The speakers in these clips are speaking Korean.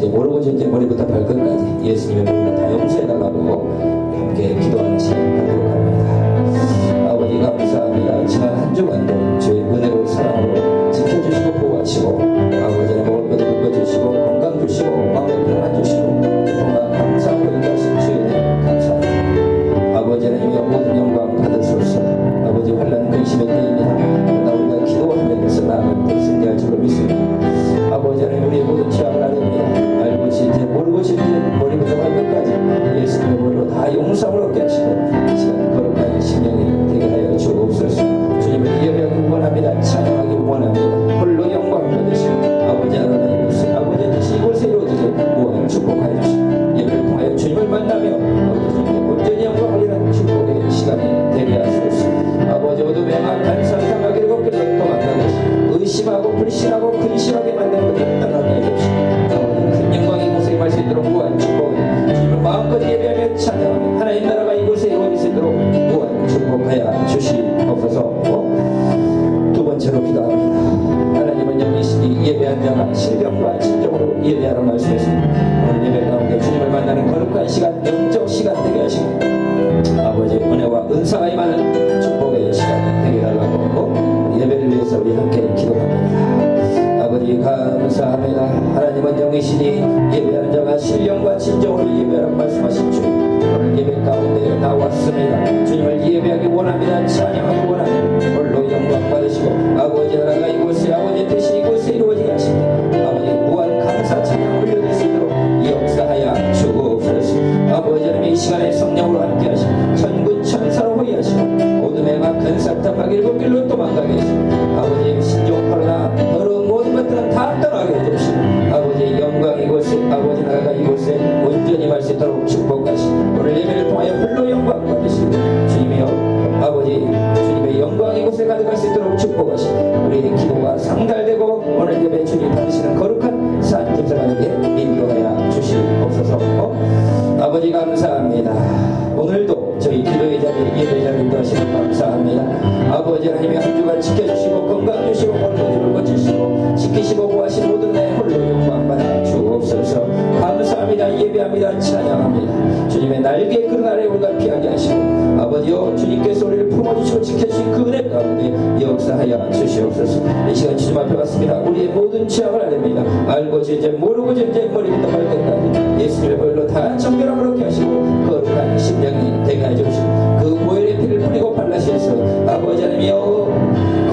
모르고 이제 머리부터 발끝까지 예수님의 몸을 다 용서해달라고 함께 기도하는 시간 갖도록 합니다. 아버지 감사합니다. 지난 한 주간도 주의 은혜로 사랑으로 지켜주시고 보호하시고 아버지 먹을 것을 묶어주시고 건강 주시고 마음의 평안 주시고 정말 감사하고 인도하신 주의 은혜 감사합니다. 아버지 하나님의 모든 영광 받으소서. 아버지 환난 근심의 때입니다. 그러나 우리가 기도하면서 나아갈 때 승리할 줄로 믿습니다. 아버지 하나님 우리의 모든 죄악을 아닙니다. 알고 지지 모르고 지지 머리부터 발끝까지 예수님의 머리로 다 용서를 얻게 하시고 이 시간 거룩한 심령이 되게 하여 주옵소서. 주님을 예배하기 원합니다. 찬양하기 원합니다. 홀로 영광 받으시고 아버지 하나님 이곳에 아버지 뜻이 이곳에 이루어지게 무한 축복하여 주시고 예배를 통하여 주님을 만나며 아버지 주님의 온전히 영광을 이루는 축복의 시간이 되게 하소서. 아버지 어둠의 악한 사탄마귀를 걷기를 도망가게 하시고 의심하고 불신하고 근심하게 만드는 것을 떠나게 해주시고 아버지 큰 영광이 이곳에 임할 수 있도록 무한 축복을 주님을 마음껏 예배하며 찬양하며 하나님 나라가 이곳에 이루어질 수 있도록 무한 축복하여 주시옵소서. 두 번째로 기도합니다. 하나님은 영이시니 예배한 자가 신령과 진정으로 예배하라 말씀했습니다. 오늘 예배 가운데 주님을 만나는 거룩한 시간 영적 시간 되게 하시고 아버지 은혜와 은사가 임하는 축복의 시간 되게 달라고 예배를 위해서 우리 함께 기도합니다. 아버지 감사합니다. 하나님은 영이시니 예배하는 자가 신령과 진정으로 예배하라 말씀하신 주 오늘 예배 가운데 나왔습니다. 주님을 예배하기 원합니다. 찬양하기 원합니다. 홀로 영광 받으시고 아버지 나라가 이곳에 아버지 뜻이 이곳에 이루어지게 하시고 아버지 무한 감사 찬양 올려드릴 수 있도록 역사하여 주옵소서. 아버지 하나님 이 시간에 성령으로 함께 하시고 천군 천사로 호위하시고 어둠의 악한 사탄마귀를 그 길로 도망가게 하시고 아버지 신종파로나 더러운 모든 것들은 다 떠나게 해주시고 아버지 영광 이곳에 아버지 나라가 이곳에 온전히 말 수 있도록 축복하시고 오늘 예배를 통하여 홀로 영광 받으시고 주님이여 아버지 주님의 영광 이곳에 가득할 수 있도록 축복하시고 우리의 기도가 상달되고 오늘 예배 주님 받으시는 거룩한 산짐승가 되게 인도하여 주시옵소서. 아버지 감사합니다. 오늘도 저희 기도의 자리 예배 자리 인도하시는 감사합니다. 아버지 하나님이 한 주간 지켜주시고 건강 주시고 건강을 거치시고 지키시고 보호하시는 모든 내 홀로 영광 받아 주옵소서. 감사합니다. 예배합니다. 찬양합니다. 주님의 날개 그런 아래 우리가 피하게 하시고 아버지여 주님께서 우리를 품어주시고 지켜주신 그 은혜 가운데 역사하여 주시옵소서. 이 시간 주님 앞에 왔습니다. 우리의 모든 죄악을 아닙니다. 알고 지은지 모르고 지은지 머리부터 발끝까지 예수님의 보혈로 다 정결함으로 이렇게 하시고 거룩한 심령이 되게 해주시고 그 보혈의 피를 뿌리고 발라시면서 아버지 하나님이여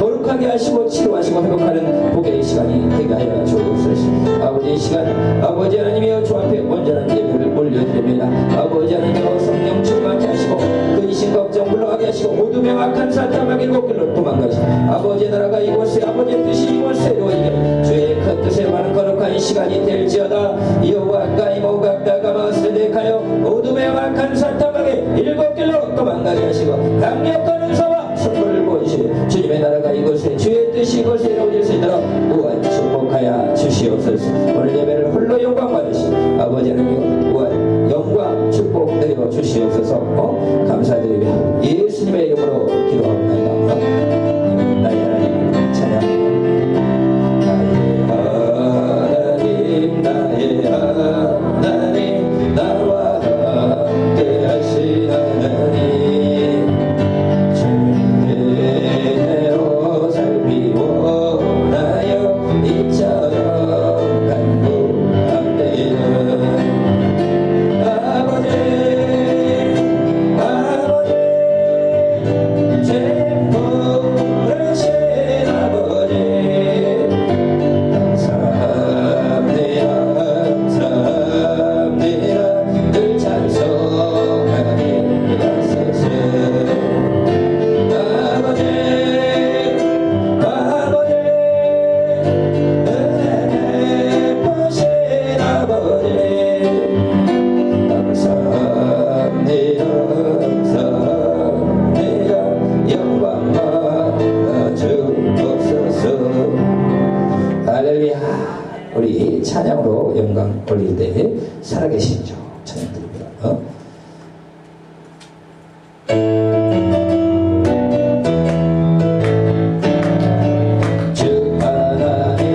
거룩하게 하시고 치료하시고 회복하는 복의 시간이 되게 하여 주옵소서. 아버지 이 시간 아버지 하나님이여 주 앞에 온전한 예배를 올려드립니다. 아버지 하나님이여 성령 충만케 하시고 근심 걱정 물러가게 하시고 모두 명확한 사탄마귀를 곧길로 도망가시고 아버지 나라가 이곳에 아버지의 뜻이 이곳에 이루어지게 주의 큰 뜻에 많은 거룩한 시간이 될지어다. 여호와가 이모각다가 마스데카여 모두 명확한 사탄마귀 일곱 길로 도망가게 하시고 강력한 은사와 선물을 보이시고 주님의 나라가 이곳에 주의 뜻이 이곳에 이루어질 수 있도록 무한 축복하여 주시옵소서. 오늘 예배를 홀로 영광 받으시고 아버지 하나님 무한 영광 축복 내려 주시옵소서. 감사드리며 예수님의 이름으로 기도합니다. 나의 하나님 찬양. 나의 하나님 나와 함께 하신 하나님 주님대로 살기 원하여 이처럼 간구합니다. 아버지 죄 모르신 아버지 늘 찬송하게 하소서. 아버지 은혜 보신 아버지 감사합니다. 감사합니다. 영광 받아 주옵소서. 할렐루야. 우리 찬양으로 영광 올릴 때 살아계신 주 찬양 드립니다. 주 하나님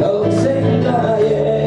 억생가의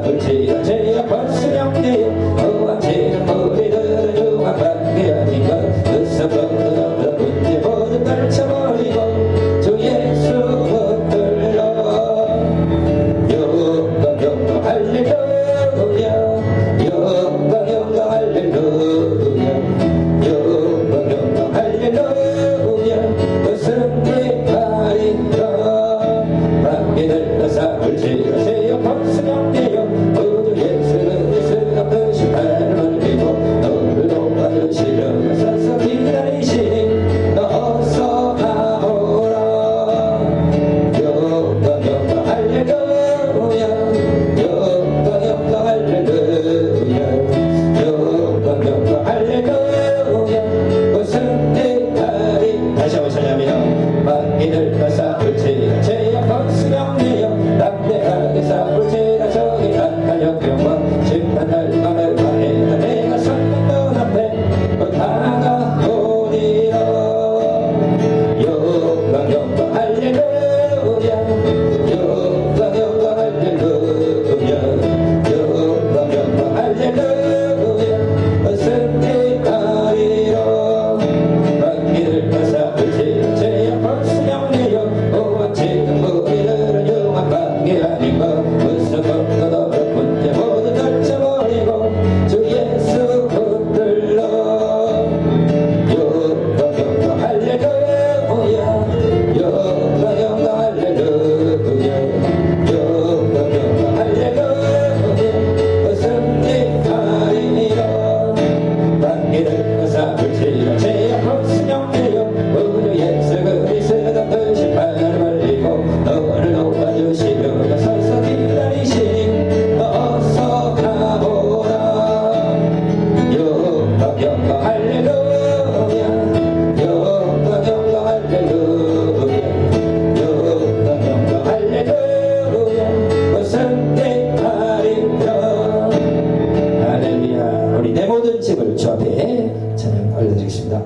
울지라 죄악 벌수령되어 오함치는 우리들은 흉악밖에 아닌가 으쓱거리던 문제 모두 떨쳐버리고 주 예수 붙들러 영광 영광 할렐루야 영광 영광 할렐루야 영광 영광 할렐루야 그 승리하리라 만민을 싸울지라 죄악 벌수령되어 우주 예수 그리스도 그 심판을 멀리고 너를 도와주시려 서서 기다리시니 너 어서 나오라 영광 영광 할렐루야 영광 영광 할렐루야 영광 영광 할렐루야 그 승리하리 다시 한번 찬양하며 만민을 싸울지라 죄악 벌수령되어 담대하게 싸울지라 저기 나타력 영광 심판할 만을 바해 내가 섰는 문 앞에 다가오리라 영광 영광 할렐루야 영광 영광 할렐루야 영광 영광 할렐루야 승리하리라 만민을 싸울지라 죄악 벌수령되어 오함치는 우리들은 흉악밖에 아닌가 으쓱거리던 문제 모두 떨쳐버리고 주 예수 붙들러 영광 영광 할렐루야 영광 영광 할렐루야 영광 영광 할렐루야 승리하리라 만민을 싸울지라 죄악 벌수령되어 우주 예수 그리스도 그 심판을 멀리고 너를 도와주시려 서서 기다리시니 너 어서 가보라 영광 영광 할렐루야 영광 영광 할렐루야 영광 영광 할렐루야 승리하리라 할렐루야. 우리 내 모든 짐을 주 앞에 찬양 올려드리겠습니다.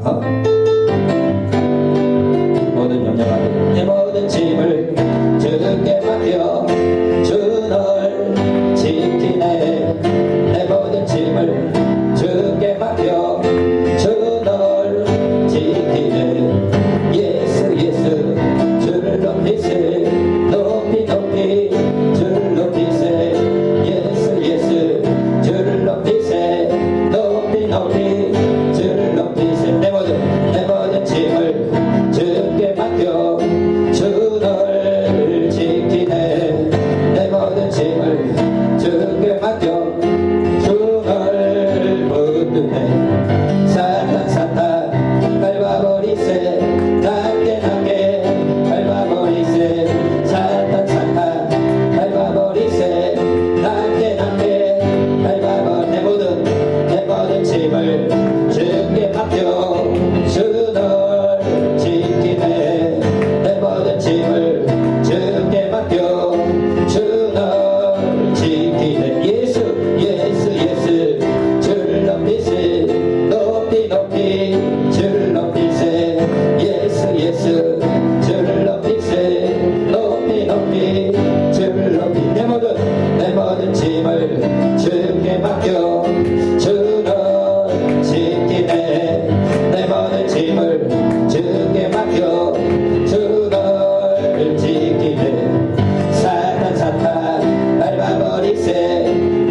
모든 염려하고 내 모든 짐을 주께 맡겨 주 널 지키네 내 모든 짐을 주께 맡겨 주 널 지키네 예수 예수 주를 높이세 높이 높이 주를 높이세 예수 예수 주를 높이세 높이 높이 주를 높이세 내 모든 짐을 주께 맡겨 주 널 지키네 내 모든 짐을 주께 맡겨 주 널 붙드네 사탄 사탄 밟아버리세 낮게 낮게 밟아버리세 사탄 사탄 밟아버리세 낮게 낮게 밟아버리 내 모든 짐을 주께 맡겨 주 널 지키네 내 모든 짐을 주께 맡겨 주 널 지키네 예수 예수 예수 주를 높이세 높이 높이 주를 높이세 예수 예수 주를 높이세 높이 높이 주를 높이 내 모든 짐을 주께 맡겨 주 널 지키네 내 모든 짐을 주께 맡겨 주 널 지키네 사탄 사탄 밟아버리세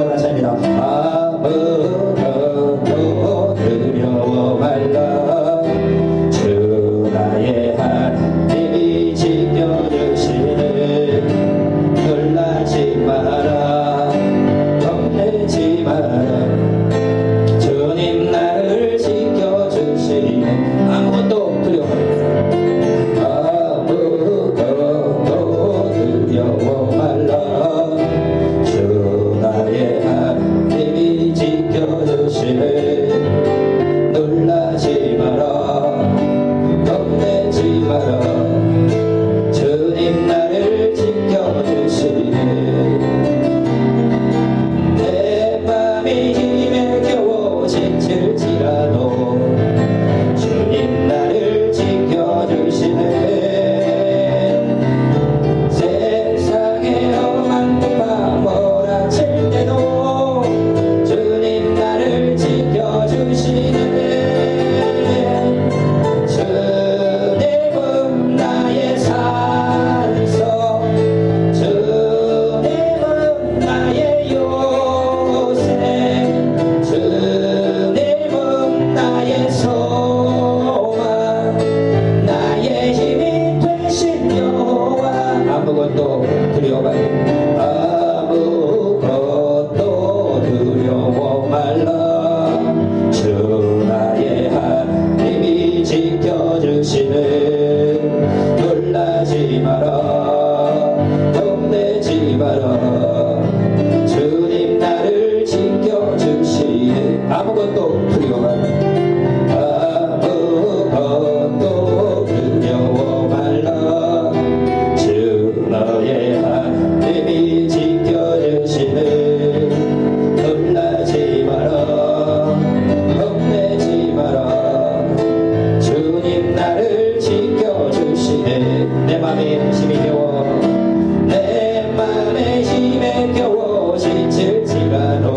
기도하는 차입니다. 아무것도 두려워 말라. 주 나의 하나님이 지켜주시네. 놀라지 마라. 겁내지 마라. 주님 나를 지켜주시네. 아무것도 두려워 말라. 주 나의 하나님이 지켜주시네. 놀라지 마라. 겁내지 마라. 주님 나를 지켜주시네. 내 맘이 힘에 겨워 지칠지라도 주님 나를 지켜주시네. 세상에 험한 고파 몰아칠 때도 주님 나를 지켜주시네. 주님은 나의 산소, 주님은 나의 요새, 주님은 나의 소망, 나의 힘이 되신 여호와. 아무것도 두려워 말라. 아무것도 두려워 말라. 주 나의 하나님이 지켜주시네. 놀라지 마라. 겁내지 마라. 주님 나를 지켜주시네. 아무것도 두려워 말라. 아무것도 두려워 말라. 주 너의 하나님이 지켜주시네. 놀라지 마라. 겁내지 마라. 주님 나를 지켜주시네. 내 맘에 힘이 겨워, 내 맘에 힘에 겨워 지칠지라도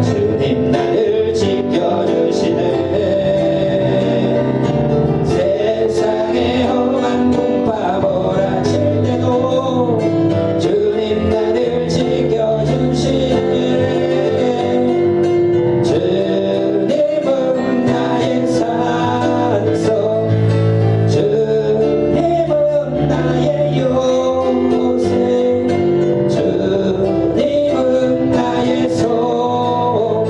주님 나를 지켜주시네. 세상에 험한 풍파 몰아칠 때도 주님 나를 지켜주시네. 주님은 나의 산소, 주님은 나의 요새, 주님은 나의 소망,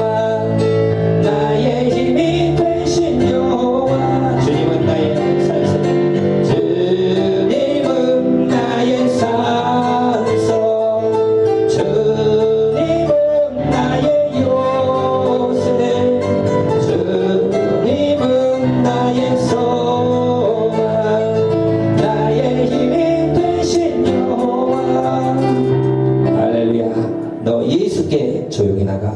나의 힘이 되신 여호와. 주님은 나의 산소, 주님은 나의 산소, 주님은 나의 요새, 주님은 나의 소망, 나의 힘이 되신 여호와. 할렐루야. 너 예수께 조용히 나가.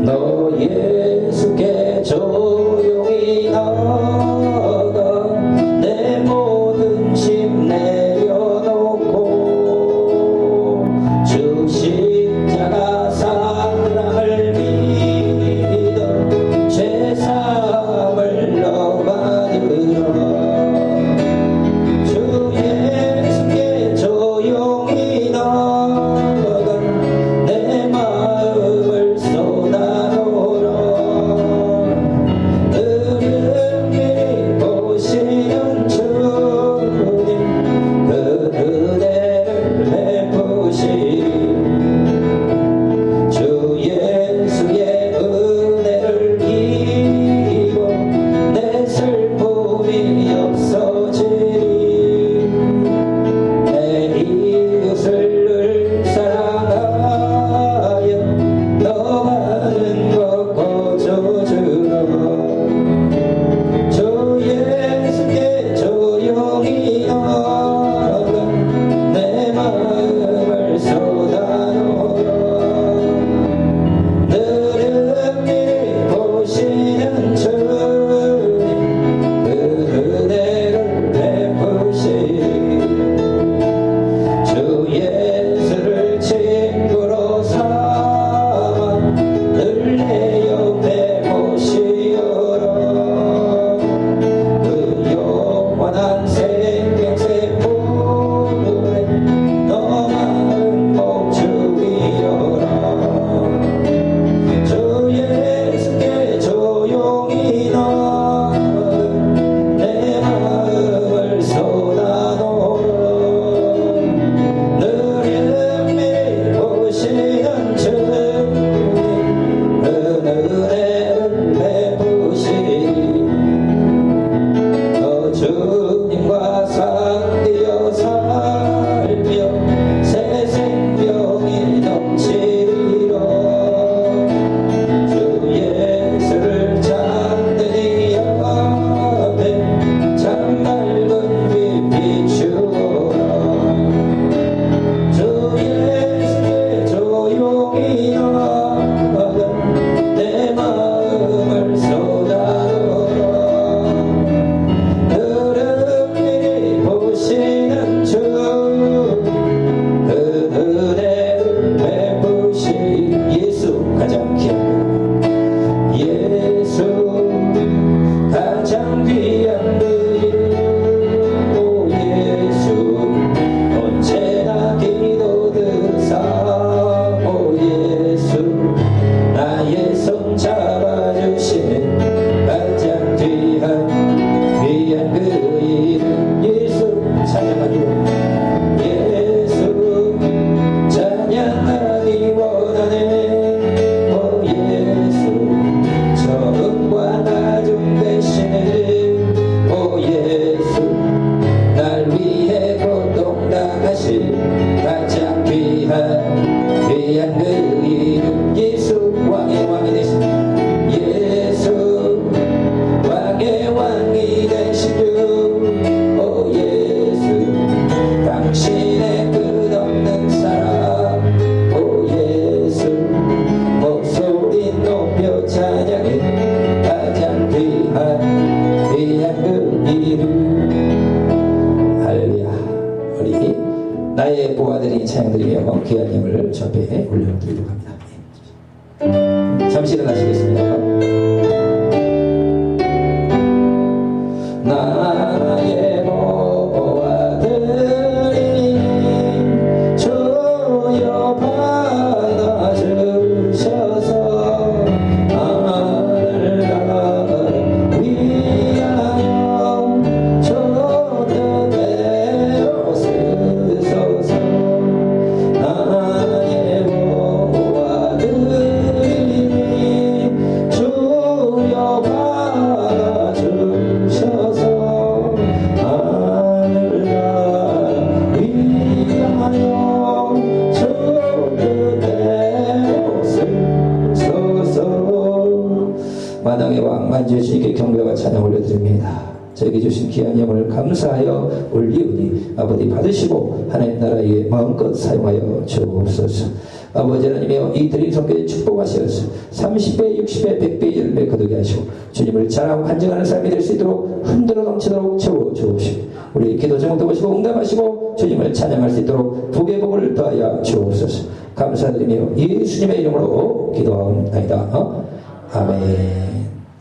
너 예수께 조용히 나가. 내 모든 짐 내려놓고 주 십자가 사랑을 믿어 죄사함을 너 받으라. 주 예수께 조용히 나가. 내 마음을 쏟아놓으라. 할렐루야. 우리 나의 보아들이 찬양드리며 귀한 예물을 주 앞에 올려드리도록 합니다. 잠시 일어나시겠습니다. 나의 보아들이 주여 받아주셔서 나를 위하여 주 뜻대로 쓰소서. 나의 보아들이 주여 받아주셔서 나를 위하여 주 뜻대로 쓰소서. 마당의 왕 만주시께 경배와 찬양 올려드립니다. 저에게 주신 귀한 예물을 감사하여 올리오니 아버지 받으시고 하나님 나라에 마음껏 사용하여 주옵소서. 아버지 하나님이여 이 드림 성교에 축복하셔서 30배, 60배, 100배, 10배 거두게 하시고 주님을 자랑 환증하는 삶이 될 수 있도록 흔들어 넘치도록 주옵시고 우리 기도 제목 들으시고 응답하시고 주님을 찬양할 수 있도록 복의 복을 더하여 주옵소서. 감사드리며 예수님의 이름으로 기도하옵나이다. 아멘.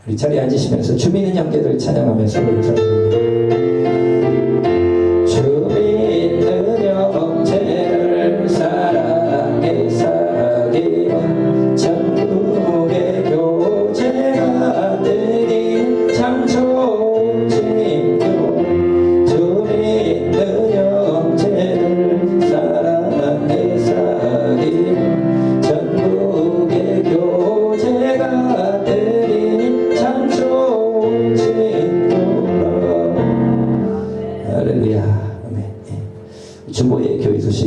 우리 자리에 앉으시면서 주 믿는 형제들 찬양하면서 인사드립니다. 주 믿는 형제를 사랑해 사귀는 천국의 교제가 되니 참 좋은 징표. 주 믿는 형제를 사랑해 사귀는 천국의 교제가 되니 참 좋은 징표라. 할렐루야. 아멘. 중보의 교회 소식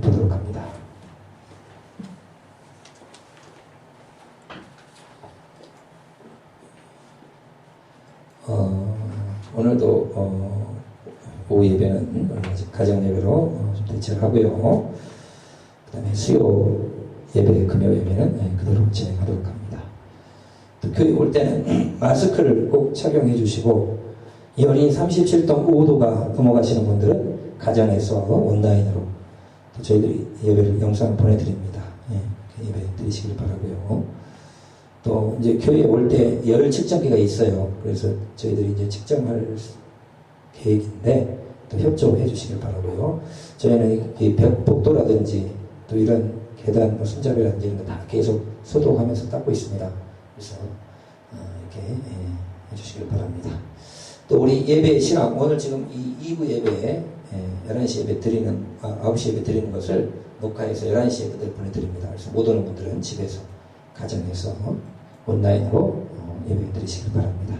보도록 합니다. 오늘도 오후 예배는 가정 예배로 좀 대체를 하고요. 그 다음에 수요 예배, 금요 예배는 그대로 진행하도록 합니다. 또 교회 올 때는 마스크를 꼭 착용해 주시고 열이 37도 5도가 넘어가시는 분들은 가정에서 온라인으로 또 저희들이 예배를 영상을 보내드립니다. 예배 드리시길 바라고요. 또 이제 교회에 올 때 열 측정기가 있어요. 그래서 저희들이 이제 측정할 계획인데 또 협조해 주시길 바라고요. 저희는 이 벽복도라든지 또 이런 계단 손잡이라든지 이런 거 다 계속 소독하면서 닦고 있습니다. 그래서 이렇게 해주시길 바랍니다. 또 우리 예배 시간 오늘 지금 이 2부 예배에 11시 예배 드리는 9시 예배 드리는 것을 녹화해서 11시에 그대로 보내드립니다. 그래서 못 오는 분들은 집에서 가정에서 온라인으로 예배 드리시길 바랍니다.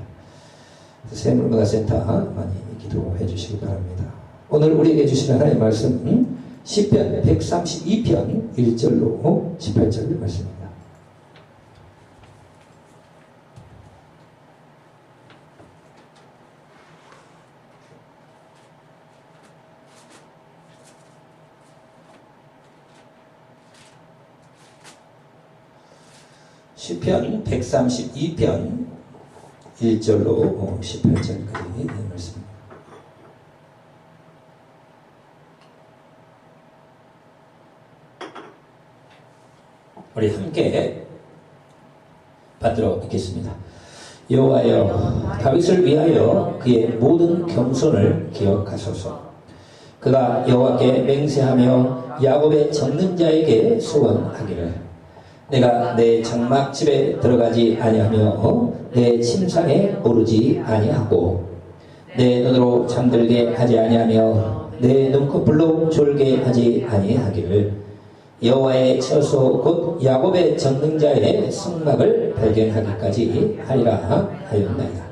새물문화센터 많이 기도해 주시기 바랍니다. 오늘 우리에게 주시는 하나님의 말씀 시편 132편 1절로 18절 말씀입니다. 시편 132편 1절로 18절까지 말씀입니다. 우리 함께 받들어 읽겠습니다. 여호와여 다윗을 위하여 그의 모든 겸손을 기억하소서. 그가 여호와께 맹세하며 야곱의 적는 자에게 소원하기를 내가 내 장막집에 들어가지 아니하며 내 침상에 오르지 아니하고 내 눈으로 잠들게 하지 아니하며 내 눈꺼풀로 졸게 하지 아니하기를 여호와의 처소 곧 야곱의 전능자의 승막을 발견하기까지 하리라 하였나이다.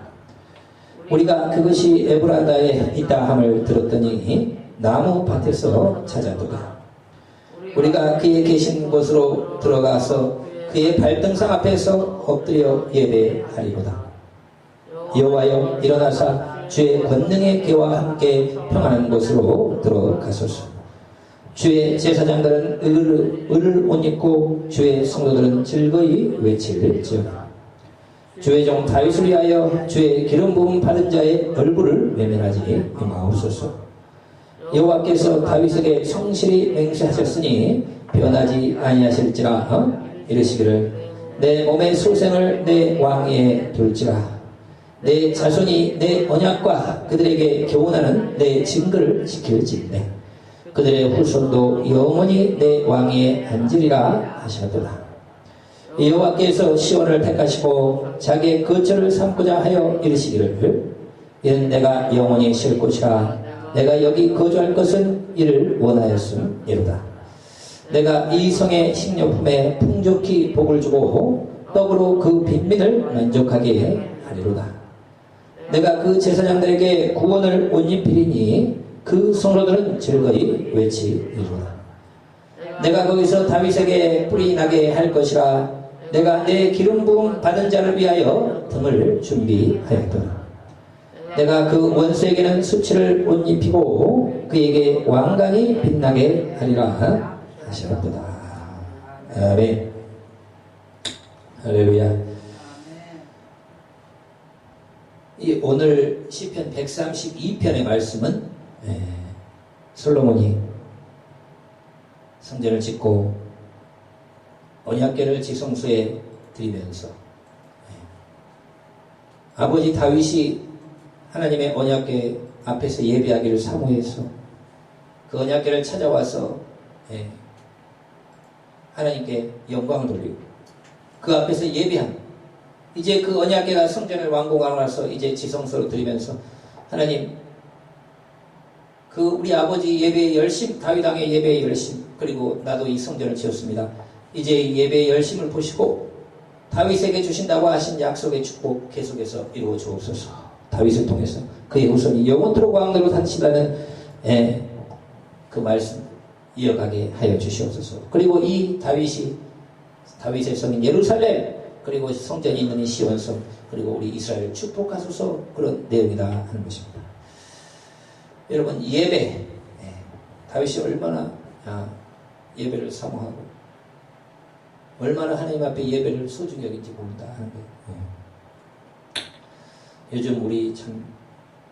우리가 그것이 에브라다에 있다 함을 들었더니 나무 밭에서 찾아도다. 우리가 그의 계신 곳으로 들어가서 그의 발등상 앞에서 엎드려 예배하리로다. 여호와여 일어나사 주의 권능의 궤와 함께 평안한 곳으로 들어가소서. 주의 제사장들은 을을 옷 입고 주의 성도들은 즐거이 외칠지어다. 주의 종 다윗을 위하여 주의 기름 부음 받은 자의 얼굴을 외면하지 마옵소서. 여호와께서 다윗에게 성실히 맹세하셨으니 변하지 아니하실지라 이르시기를 내 몸의 소생을 내 왕위에 둘지라. 내 자손이 내 언약과 그들에게 교훈하는 내 증거를 지킬진대 그들의 후손도 영원히 내 왕위에 앉으리라 하셨도다. 여호와께서 시온을 택하시고 자기의 거처를 삼고자 하여 이르시기를 이는 내가 영원히 쉴 곳이라. 내가 여기 거주할 것은 이를 원하였음이로다. 내가 이 성의 식료품에 풍족히 복을 주고 떡으로 그 빈민을 만족하게 하리로다. 내가 그 제사장들에게 구원을 옷 입히리니 그 성로들은 즐거이 외치리로다. 내가 거기서 다윗에게 뿔이 나게 할 것이라. 내가 내 기름 부음 받은 자를 위하여 등을 준비하였도다. 내가 그 원수에게는 수치를 옷 입히고 그에게 왕관이 빛나게 하리라 하셨도다. 아멘. 할렐루야. 이 오늘 시편 132편의 말씀은 솔로몬이 성전을 짓고 언약궤를 지성소에 드리면서 아버지 다윗이 하나님의 언약궤 앞에서 예배하기를 사모해서 그 언약궤를 찾아와서 하나님께 영광을 돌리고 그 앞에서 예배한 이제 그 언약궤가 성전을 완공하고 나서 이제 지성소로 드리면서 하나님 그 우리 아버지 예배의 열심 다윗 왕의 예배의 열심 그리고 나도 이 성전을 지었습니다. 이제 이 예배의 열심을 보시고 다윗에게 주신다고 하신 약속의 축복 계속해서 이루어 주옵소서. 다윗을 통해서 그의 후손이 영원토록 왕으로 단신다는 그 말씀 이어가게 하여 주시옵소서. 그리고 이 다윗의 성인 예루살렘 그리고 성전이 있는 이 시온성 그리고 우리 이스라엘을 축복하소서 그런 내용이다 하는 것입니다. 여러분 예배 다윗이 얼마나 예배를 사모하고 얼마나 하나님 앞에 예배를 소중히 여긴지 모른다 하는 거예요. 요즘 우리 참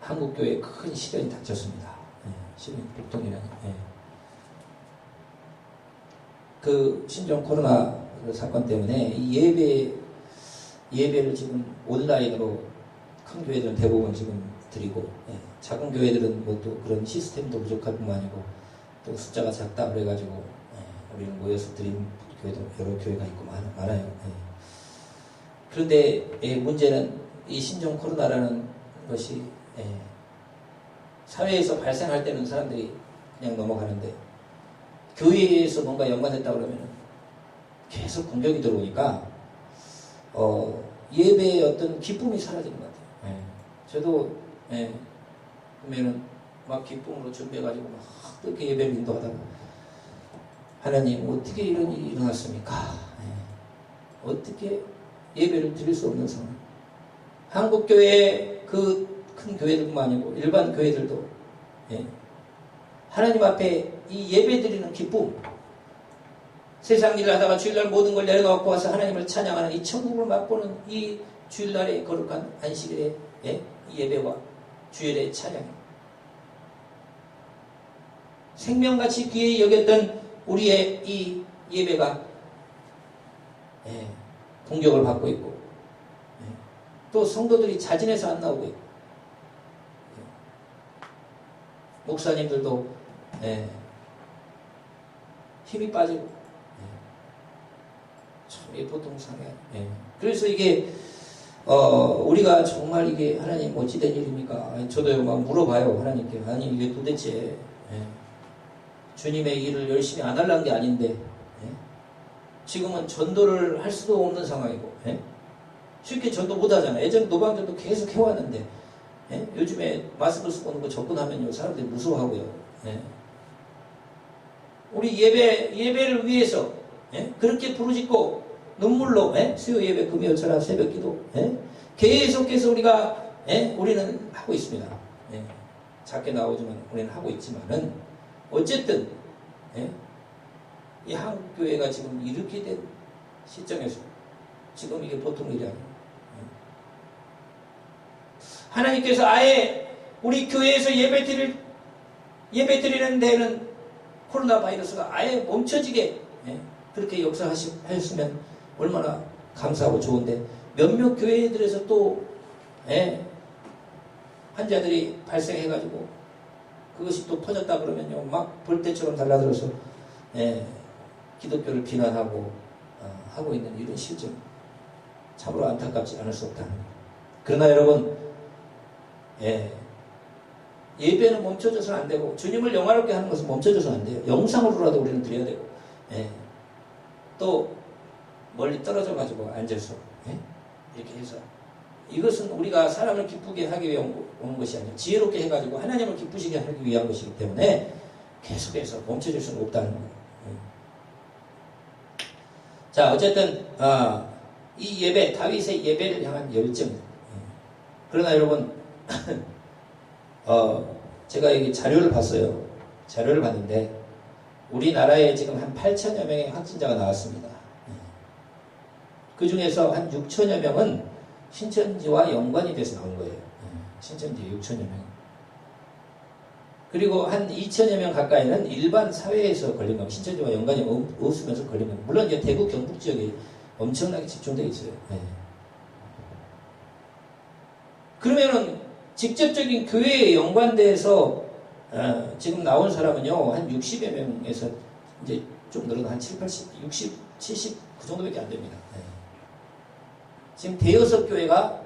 한국교회에 큰 시련이 닥쳤습니다. 시련이 복통이라니. 그 신종 코로나 사건 때문에 이 예배를 지금 온라인으로 큰 교회들은 대부분 지금 드리고 작은 교회들은 뭐 또 그런 시스템도 부족할 뿐만 아니고 또 숫자가 작다 그래가지고 우리는 모여서 드린 교회도 여러 교회가 있고 많아요. 그런데 문제는 이 신종 코로나라는 것이 사회에서 발생할 때는 사람들이 그냥 넘어가는데 교회에서 뭔가 연관됐다 그러면 계속 공격이 들어오니까 예배의 어떤 기쁨이 사라지는 것 같아요. 저도 보면은 막 기쁨으로 준비해가지고 막 그렇게 예배를 인도하다가 하나님 어떻게 이런 일이 일어났습니까? 어떻게 예배를 드릴 수 없는 상황. 한국교회 그 큰 교회들뿐만 아니고 일반 교회들도 하나님 앞에 이 예배 드리는 기쁨 세상 일을 하다가 주일날 모든 걸 내려놓고 와서 하나님을 찬양하는 이 천국을 맛보는 이 주일날의 거룩한 안식일의 예배와 주일의 찬양 생명같이 귀히 여겼던 우리의 이 예배가 공격을 받고 있고 또 성도들이 자진해서 안 나오고 있고 목사님들도 힘이 빠지고 참 보통 상해. 그래서 이게 우리가 정말 이게 하나님 어찌 된 일입니까? 저도 막 물어봐요 하나님께. 아니 이게 도대체 주님의 일을 열심히 안 하려는 게 아닌데 지금은 전도를 할 수도 없는 상황이고 쉽게 전도 못 하잖아요. 예전에 노방전도 계속 해왔는데 요즘에 마스크 쓰고 오는 거 접근하면요 사람들이 무서워하고요. 우리 예배를 위해서 그렇게 부르짖고 눈물로 수요 예배, 금요 철학, 새벽 기도 계속해서 우리는 하고 있습니다. 작게 나오지만 우리는 하고 있지만은 어쨌든 이 한국교회가 지금 이렇게 된 시점에서 지금 이게 보통 일이 아니에요. 하나님께서 아예 우리 교회에서 예배 드리는 데는 코로나 바이러스가 아예 멈춰지게 그렇게 역사하셨으면 얼마나 감사하고 좋은데, 몇몇 교회들에서 또 환자들이 발생해가지고 그것이 또 퍼졌다 그러면요, 막 볼때처럼 달라들어서 기독교를 비난하고 하고 있는 이런 실정, 참으로 안타깝지 않을 수 없다. 그러나 여러분, 예배는 멈춰져서는 안 되고, 주님을 영화롭게 하는 것은 멈춰져서는 안 돼요. 영상으로라도 우리는 드려야 되고, 또 멀리 떨어져 가지고 앉아서 이렇게 해서, 이것은 우리가 사람을 기쁘게 하기 위해 오는 것이 아니라 지혜롭게 해가지고 하나님을 기쁘시게 하기 위한 것이기 때문에 계속해서 멈춰질 수는 없다는 거예요. 자, 어쨌든 이 예배, 다윗의 예배를 향한 열정. 그러나 여러분, 제가 여기 자료를 봤어요. 자료를 봤는데 우리나라에 지금 한 8천여 명의 확진자가 나왔습니다. 그 중에서 한 6천여 명은 신천지와 연관이 돼서 나온 거예요. 신천지 6천여 명. 그리고 한 2천여 명 가까이는 일반 사회에서 걸린 겁니다. 신천지와 연관이 없으면서 걸린 겁니다. 물론 이제 대구 경북 지역에 엄청나게 집중되어 있어요. 그러면은 직접적인 교회에 연관돼서 지금 나온 사람은요, 한 60여 명에서 이제 좀 늘어나 한 7, 80, 60, 70 그 정도밖에 안 됩니다. 지금 대여섯 교회가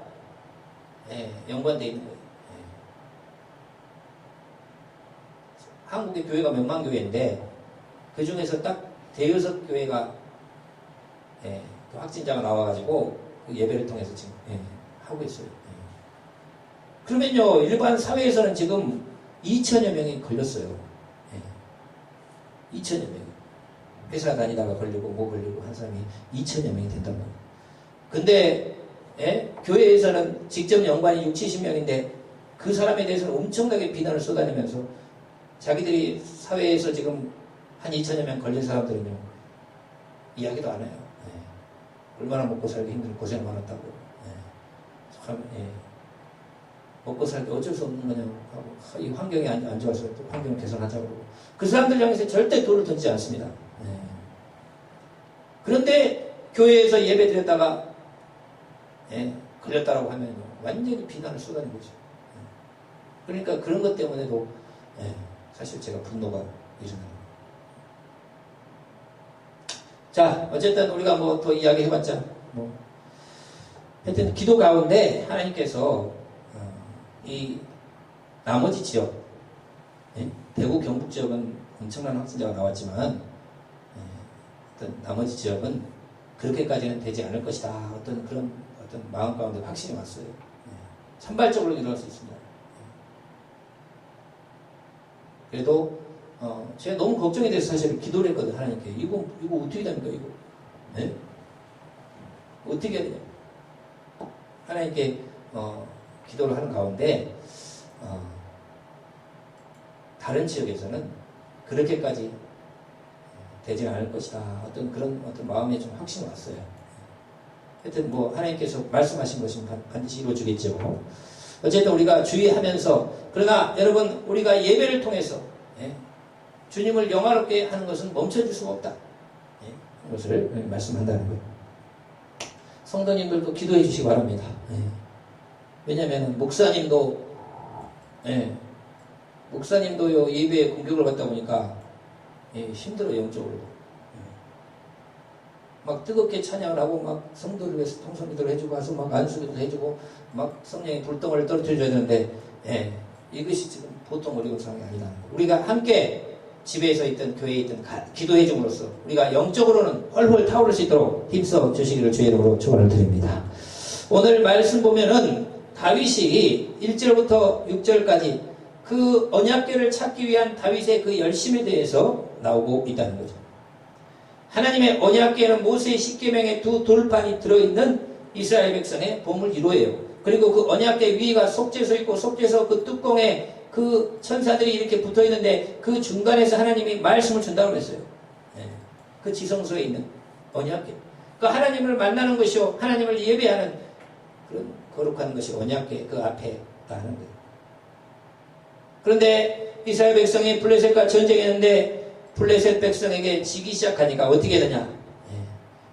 연관되어 있는 거예요. 한국의 교회가 몇만 교회인데 그 중에서 딱 대여섯 교회가 그 확진자가 나와가지고 그 예배를 통해서 지금 하고 있어요. 그러면요, 일반 사회에서는 지금 2천여 명이 걸렸어요. 2천여 명. 회사 다니다가 걸리고 뭐 걸리고 한 사람이 2천여 명이 된단 말이에요. 근데 교회에서는 직접 연관이 6, 70명인데 그 사람에 대해서는 엄청나게 비난을 쏟아내면서 자기들이 사회에서 지금 한 2천여 명 걸린 사람들은요, 이야기도 안 해요. 얼마나 먹고 살기 힘들고 고생 많았다고. 참, 먹고 살기 어쩔 수 없는 거냐고 하고, 이 환경이 안 좋아서 또 환경을 개선하자고 그러고, 그 사람들 향해서 절대 돌을 던지지 않습니다. 그런데 교회에서 예배 드렸다가 걸렸다라고 하면 완전히 비난을 쏟아내는 거죠. 그러니까 그런 것 때문에도 사실 제가 분노가 일어나요. 자, 어쨌든 우리가 뭐 더 이야기 해봤자 하여튼 기도 가운데 하나님께서 이 나머지 지역, 대구 경북 지역은 엄청난 확진자가 나왔지만 어떤 나머지 지역은 그렇게까지는 되지 않을 것이다. 어떤 마음 가운데 확신이 왔어요. 산발적으로 일어날 수 있습니다. 그래도 제가 너무 걱정이 돼서 사실 기도를 했거든요. 하나님께 이거 어떻게 됩니까? 이거 어떻게 해야 되냐? 하나님께 기도를 하는 가운데 다른 지역에서는 그렇게까지 되지 않을 것이다. 어떤 마음에 좀 확신이 왔어요. 하여튼 하나님께서 말씀하신 것이 반드시 이루어지겠죠. 어쨌든 우리가 주의하면서, 그러나 여러분, 우리가 예배를 통해서 주님을 영화롭게 하는 것은 멈춰줄 수가 없다. 그것을 말씀한다는 거예요. 성도님들도 기도해 주시기 바랍니다. 왜냐하면 목사님도요, 예배에 공격을 받다 보니까 힘들어요. 영적으로도. 막 뜨겁게 찬양을 하고 막 성도를 위해서 통성기도를 해주고 와서 막 안수기도 해주고 막 성령의 불덩어리를 떨어뜨려줘야 되는데 이것이 지금 보통 어려운 상황이 아니라는 거예요. 우리가 함께 집에서 있든 교회에 있든 기도해 줌으로써 우리가 영적으로는 훨훨 타오를 수 있도록 힘써 주시기를 주의 이름으로 축원을 드립니다. 오늘 말씀 보면은 다윗이 1절부터 6절까지 그 언약궤를 찾기 위한 다윗의 그 열심에 대해서 나오고 있다는 거죠. 하나님의 언약궤는 모세의 십계명의 두 돌판이 들어있는 이스라엘 백성의 보물 1호예요. 그리고 그 언약궤 위가 속죄소 있고 속죄소 그 뚜껑에 그 천사들이 이렇게 붙어있는데 그 중간에서 하나님이 말씀을 준다고 했어요. 그 지성소에 있는 언약궤. 그 하나님을 만나는 것이요, 하나님을 예배하는 그런 거룩한 것이 언약궤 그 앞에 하는 거예요. 그런데 이스라엘 백성이 블레셋과 전쟁했는데 블레셋 백성에게 지기 시작하니까 어떻게 되냐?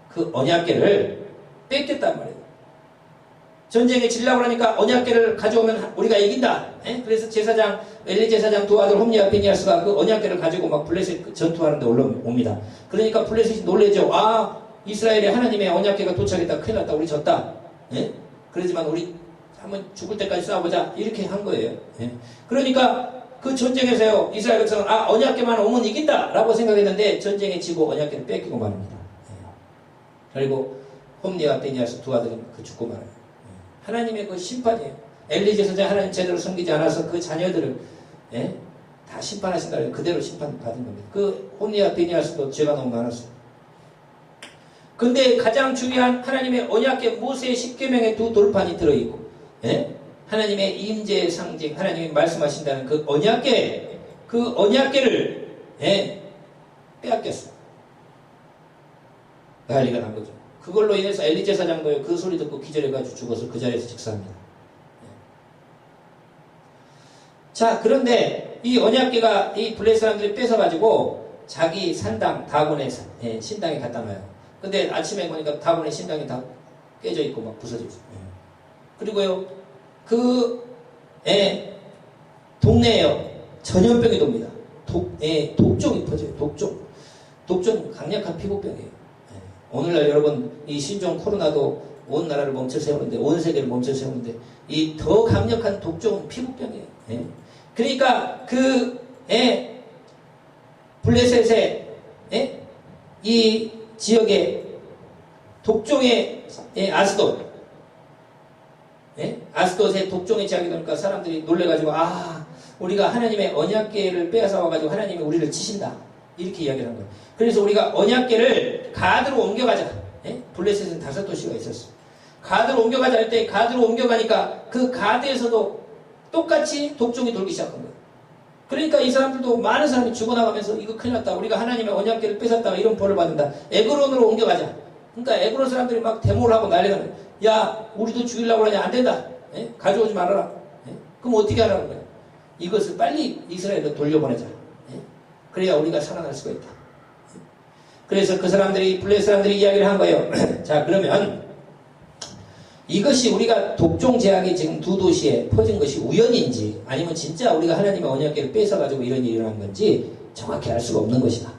그 언약궤를 뺏겼단 말이에요. 전쟁에 지려고 하니까 언약궤를 가져오면 우리가 이긴다. 그래서 제사장 엘리 제사장 두 아들 홈리와 비니아스가 그 언약궤를 가지고 막 블레셋 전투하는데 올라옵니다. 그러니까 블레셋이 놀래죠. 아, 이스라엘의 하나님의 언약궤가 도착했다. 큰일 났다. 우리 졌다. 그러지만 우리 한번 죽을 때까지 싸워보자. 이렇게 한 거예요. 그러니까 그 전쟁에서요, 이스라엘 백성은 언약궤만 오면 이긴다 라고 생각했는데 전쟁에 지고 언약궤를 뺏기고 말입니다. 그리고 홈리와 비니아스 두 아들은 그 죽고 말아요. 하나님의 그 심판이에요. 엘리 제사장 하나님 제대로 섬기지 않아서 그 자녀들을 다 심판하신다. 그대로 심판받은 겁니다. 그 홈리와 비니아스도 죄가 너무 많았어요. 근데 가장 중요한 하나님의 언약궤 모세의 십계명의 두 돌판이 들어있고 하나님의 임재의 상징, 하나님이 말씀하신다는 그 언약궤, 그 언약궤를 빼앗겼어요. 난리가 난 거죠. 그걸로 인해서 엘리 제사장도 그 소리 듣고 기절해가지고 죽어서 그 자리에서 직사합니다. 자, 그런데 이 언약궤가 이 블레셋 사람들이 뺏어가지고 자기 산당 다곤의 신당에 갖다 놔요. 근데 아침에 보니까 다곤의 신당이 다 깨져 있고 막 부서져 있어요. 그리고요, 그 동네에요 전염병이 돕니다. 독종이 퍼져요. 독종 강력한 피부병이에요. 오늘날 여러분 이 신종 코로나도 온 나라를 멈춰 세우는데, 온 세계를 멈춰 세우는데 이 더 강력한 독종은 피부병이에요. 그러니까 그 블레셋의 이 지역에 독종의 아스돗의 독종의 지역이 되니까 사람들이 놀래가지고 우리가 하나님의 언약궤를 빼앗아 와가지고 하나님이 우리를 치신다 이렇게 이야기를 한 거예요. 그래서 우리가 언약궤를 가드로 옮겨가자. 블레셋은 5도시가 있었어요. 가드로 옮겨가자 할 때 가드로 옮겨가니까 그 가드에서도 똑같이 독종이 돌기 시작한 거예요. 그러니까 이 사람들도 많은 사람이 죽어나가면서 이거 큰일 났다. 우리가 하나님의 언약궤를 뺏었다가 이런 벌을 받는다. 에그론으로 옮겨가자. 그러니까 에그론 사람들이 막 데모를 하고 난리가 나요. 야, 우리도 죽이려고 그러냐? 안 된다. 가져오지 말아라. 그럼 어떻게 하라는 거예요? 이것을 빨리 이스라엘로 돌려보내자. 그래야 우리가 살아날 수가 있다. 그래서 그 사람들이, 블레셋 사람들이 이야기를 한 거예요. 자, 그러면 이것이 우리가 독종 제약이 지금 두 도시에 퍼진 것이 우연인지 아니면 진짜 우리가 하나님의 언약궤를 뺏어가지고 이런 일이 일어난 건지 정확히 알 수가 없는 것이다.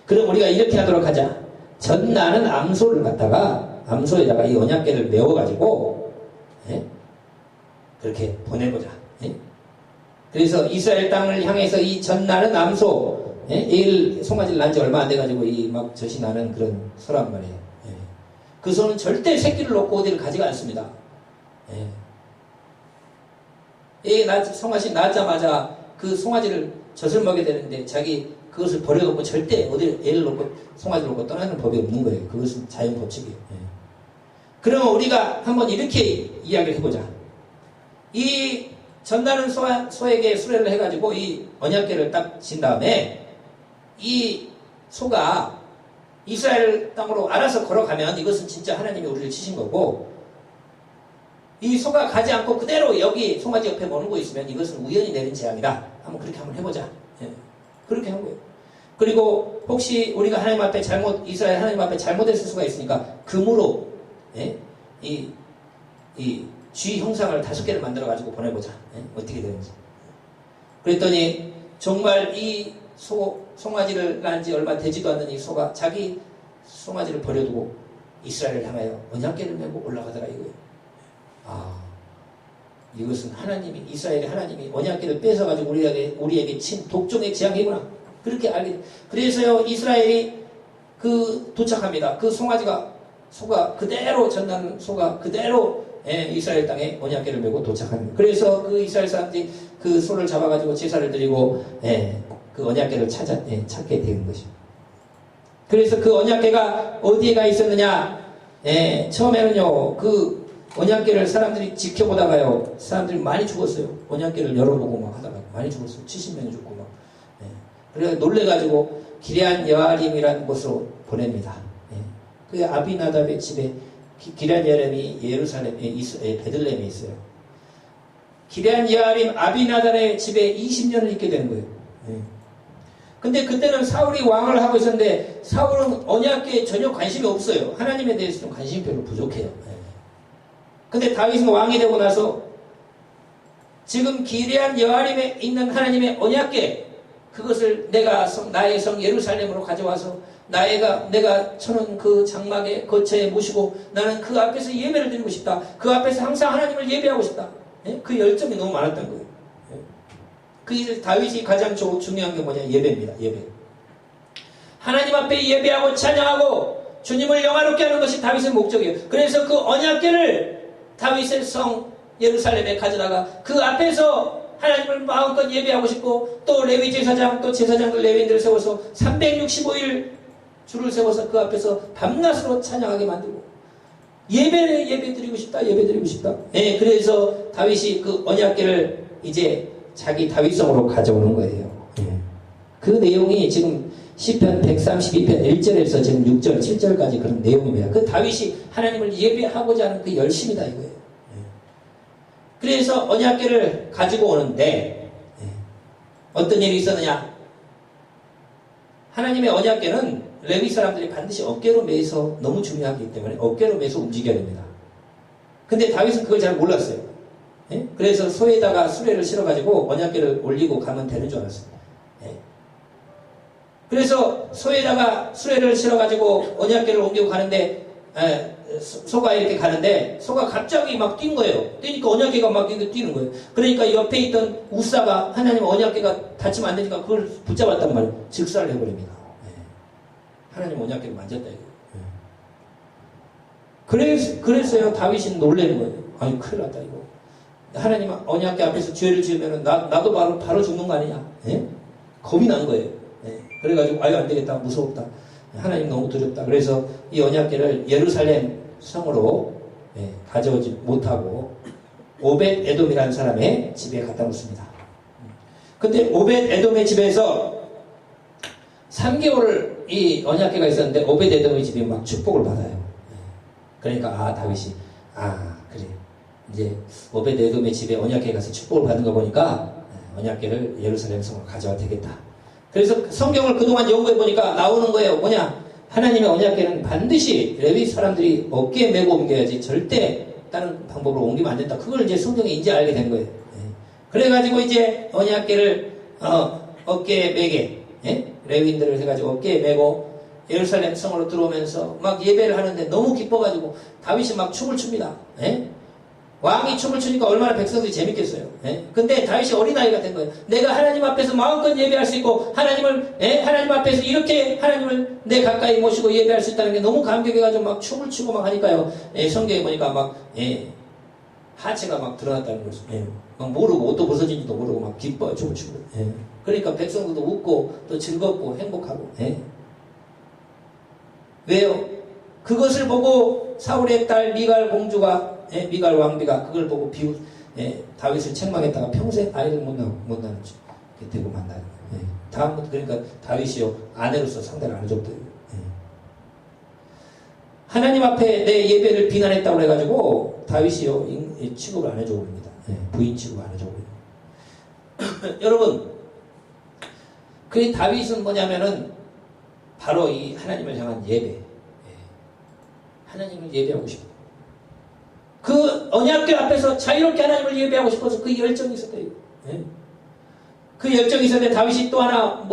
그럼 우리가 이렇게 하도록 하자. 전나는 암소를 갖다가 암소에다가 이 언약궤를 메워가지고 그렇게 보내보자. 그래서 이스라엘 땅을 향해서 이 전나는 암소 송아지를 낳은 지 얼마 안 돼가지고 이 막 젖이 나는 그런 소란 말이에요. 그 소는 절대 새끼를 놓고 어디를 가지가 않습니다. 송아지 낳자마자 그 송아지를 젖을 먹여야 되는데 자기 그것을 버려놓고 절대 어디 애를 놓고 송아지를 놓고 떠나는 법이 없는 거예요. 그것은 자연 법칙이에요. 그러면 우리가 한번 이렇게 이야기를 해보자. 이 전나는 소에게 수레를 해가지고 이 언약궤를 딱 진 다음에 이 소가 이스라엘 땅으로 알아서 걸어가면 이것은 진짜 하나님이 우리를 치신 거고, 이 소가 가지 않고 그대로 여기 송아지 옆에 머물고 있으면 이것은 우연히 내린 재앙이다. 그렇게 한번 해보자. 그렇게 한 거예요. 그리고 혹시 우리가 하나님 앞에 이스라엘 하나님 앞에 잘못했을 수가 있으니까 금으로 이 쥐 형상을 5개를 만들어가지고 보내보자. 어떻게 되는지. 그랬더니 정말 이 송아지를 낳은 지 얼마 되지도 않는 이 소가 자기 송아지를 버려두고 이스라엘을 향하여 언약궤를 메고 올라가더라 이거예요. 이것은 하나님이, 이스라엘의 하나님이 언약궤를 뺏어가지고 우리에게 친 독종의 재앙이구나. 그렇게 알게 돼. 그래서요, 이스라엘이 도착합니다. 그 소가 그대로, 전나는 소가 그대로 이스라엘 땅에 언약궤를 메고 도착합니다. 그래서 그 이스라엘 사람들이 그 소를 잡아가지고 제사를 드리고, 그 언약궤를 찾게 되는 것입니다. 그래서 그 언약궤가 어디에 가 있었느냐? 처음에는요, 그 언약궤를 사람들이 지켜보다가요, 사람들이 많이 죽었어요. 언약궤를 열어보고 막 하다가 많이 죽었어요. 70명이 죽고 막. 그래서 놀래가지고 기럇 여아림이라는 곳으로 보냅니다. 그 아비나답의 집에 기럇 여아림이 예루살렘에 베들레헴에 있어요. 기럇 여아림 아비나단의 집에 20년을 있게 되는 거예요. 근데 그때는 사울이 왕을 하고 있었는데 사울은 언약궤에 전혀 관심이 없어요. 하나님에 대해서는 관심이 별로 부족해요. 근데 다윗은 왕이 되고 나서 지금 기럇 여아림에 있는 하나님의 언약궤, 그것을 나의 성 예루살렘으로 가져와서 내가 쳐놓은 그 장막의 거처에 모시고 나는 그 앞에서 예배를 드리고 싶다. 그 앞에서 항상 하나님을 예배하고 싶다. 그 열정이 너무 많았던 거예요. 그 다윗이 가장 중요한 게 뭐냐? 예배입니다. 예배. 하나님 앞에 예배하고 찬양하고 주님을 영화롭게 하는 것이 다윗의 목적이에요. 그래서 그 언약궤를 다윗의 성 예루살렘에 가져다가 그 앞에서 하나님을 마음껏 예배하고 싶고, 또 레위 제사장, 또 제사장들 레위인들을 세워서 365일 줄을 세워서 그 앞에서 밤낮으로 찬양하게 만들고, 예배 드리고 싶다. 그래서 다윗이 그 언약궤를 이제 자기 다윗성으로 가져오는 거예요. 그 내용이 지금 시편 132편 1절에서 지금 6절, 7절까지 그런 내용입니다. 그 다윗이 하나님을 예배하고자 하는 그 열심이다 이거예요. 그래서 언약궤를 가지고 오는데 어떤 일이 있었느냐? 하나님의 언약궤는 레위 사람들이 반드시 어깨로 매서 너무 중요하기 때문에 어깨로 매서 움직여야 됩니다. 근데 다윗은 그걸 잘 몰랐어요. 그래서 소에다가 수레를 실어가지고 언약궤를 올리고 가면 되는 줄 알았어요. 그래서 소에다가 수레를 실어가지고 언약궤를 옮기고 가는데 소가 이렇게 가는데 소가 갑자기 막 뛴 거예요. 뛰니까 언약궤가 막 뛰는 거예요. 그러니까 옆에 있던 우사가 하나님 언약궤가 다치면 안 되니까 그걸 붙잡았단 말이에요. 즉사를 해버립니다. 하나님 언약궤를 만졌다 이거. 그래서요 다윗이 놀라는 거예요. 아니 큰일 났다 이거. 하나님 언약궤 앞에서 죄를 지으면 나도 바로 죽는 거 아니냐. 겁이 난 거예요. 그래가지고 아유 안 되겠다, 무서웠다. 하나님 너무 두렵다. 그래서 이 언약궤를 예루살렘 성으로 가져오지 못하고 오벳 에돔이라는 사람의 집에 갖다 놓습니다. 근데 오벳 에돔의 집에서 3개월을 이 언약궤가 있었는데 오벳 에돔의 집이 막 축복을 받아요. 그러니까 다윗이 그래 이제 오벳 에돔의 집에 언약궤 가서 축복을 받는 거 보니까 언약궤를 예루살렘 성으로 가져와도 되겠다. 그래서 성경을 그동안 연구해 보니까 나오는 거예요. 뭐냐? 하나님의 언약궤는 반드시 레위 사람들이 어깨에 메고 옮겨야지 절대 다른 방법으로 옮기면 안 된다. 그걸 이제 성경에 이제 알게 된 거예요. 그래가지고 이제 언약궤를 어깨에 매게 레위인들을 해가지고 어깨에 메고 예루살렘 성으로 들어오면서 막 예배를 하는데 너무 기뻐가지고 다윗이 막 춤을 춥니다. 왕이 춤을 추니까 얼마나 백성들이 재밌겠어요. 근데 다윗이 어린아이가 된 거예요. 내가 하나님 앞에서 마음껏 예배할 수 있고 하나님 앞에서 이렇게 하나님을 내 가까이 모시고 예배할 수 있다는 게 너무 감격해가지고 막 춤을 추고 막 하니까요. 성경에 보니까 막 하체가 막 드러났다는 거죠. 막 모르고 옷도 벗어진지도 모르고 막 기뻐요. 춤을 추고. 그러니까 백성들도 웃고 또 즐겁고 행복하고. 왜요? 그것을 보고 사울의 딸 미갈 공주가 미갈 왕비가 그걸 보고 다윗을 책망했다가 평생 아이를 못 낳는 줄 되고 만나요. 다음부터 그러니까 다윗이요 아내로서 상대를 안 해줬대요. 하나님 앞에 내 예배를 비난했다고 해가지고 다윗이요 취급을 안 해주고 그럽니다. 부인 취급 안 해주고 여러분, 그 다윗은 뭐냐면은 바로 이 하나님을 향한 예배, 하나님을 예배하고 싶어. 그 언약궤 앞에서 자유롭게 하나님을 예배하고 싶어서 그 열정이 있었대요. 그 열정이 있었는데 다윗이 또 하나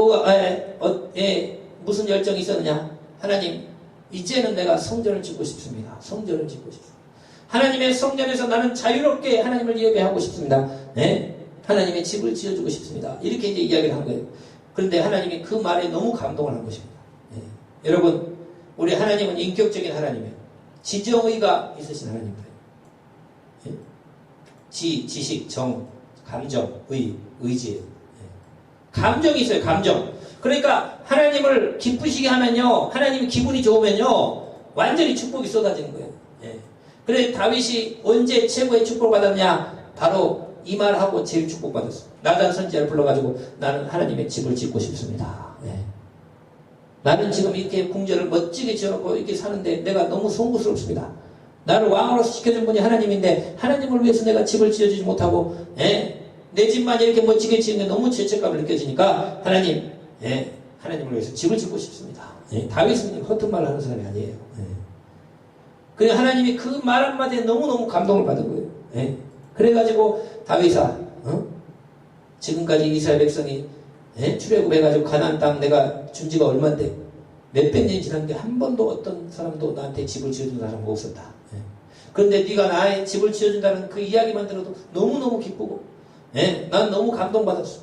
무슨 열정이 있었느냐? 하나님, 이제는 내가 성전을 짓고 싶습니다. 성전을 짓고 싶습니다. 하나님의 성전에서 나는 자유롭게 하나님을 예배하고 싶습니다. 하나님의 집을 지어주고 싶습니다. 이렇게 이제 이야기를 한 거예요. 그런데 하나님이 그 말에 너무 감동을 한 것입니다. 여러분, 우리 하나님은 인격적인 하나님이에요. 지정의가 있으신 하나님입니다. 지식, 정, 감정, 의지예요. 감정이 있어요. 감정. 그러니까 하나님을 기쁘시게 하면요, 하나님이 기분이 좋으면요 완전히 축복이 쏟아지는 거예요. 그래 다윗이 언제 최고의 축복을 받았냐? 바로 이 말하고 제일 축복받았어. 나단 선지자를 불러가지고 나는 하나님의 집을 짓고 싶습니다. 나는 지금 이렇게 궁전을 멋지게 지어놓고 이렇게 사는데 내가 너무 송구스럽습니다. 나를 왕으로 시켜준 분이 하나님인데 하나님을 위해서 내가 집을 지어주지 못하고 내 집만 이렇게 멋지게 지은 게 너무 죄책감을 느껴지니까 하나님, 하나님을 위해서 집을 짓고 싶습니다. 다윗은 허튼 말을 하는 사람이 아니에요. 그냥 하나님이 그 말 한마디에 너무너무 감동을 받은 거예요. 그래가지고 다윗아, 지금까지 이스라엘 백성이 출애굽해가지고 가나안 땅 내가 준 지가 얼만데 몇백 년이 지났는데 한 번도 어떤 사람도 나한테 집을 지어준 사람은 없었다. 그런데 네가 나의 집을 지어준다는 그 이야기만 들어도 너무너무 기쁘고 난 너무 감동받았어.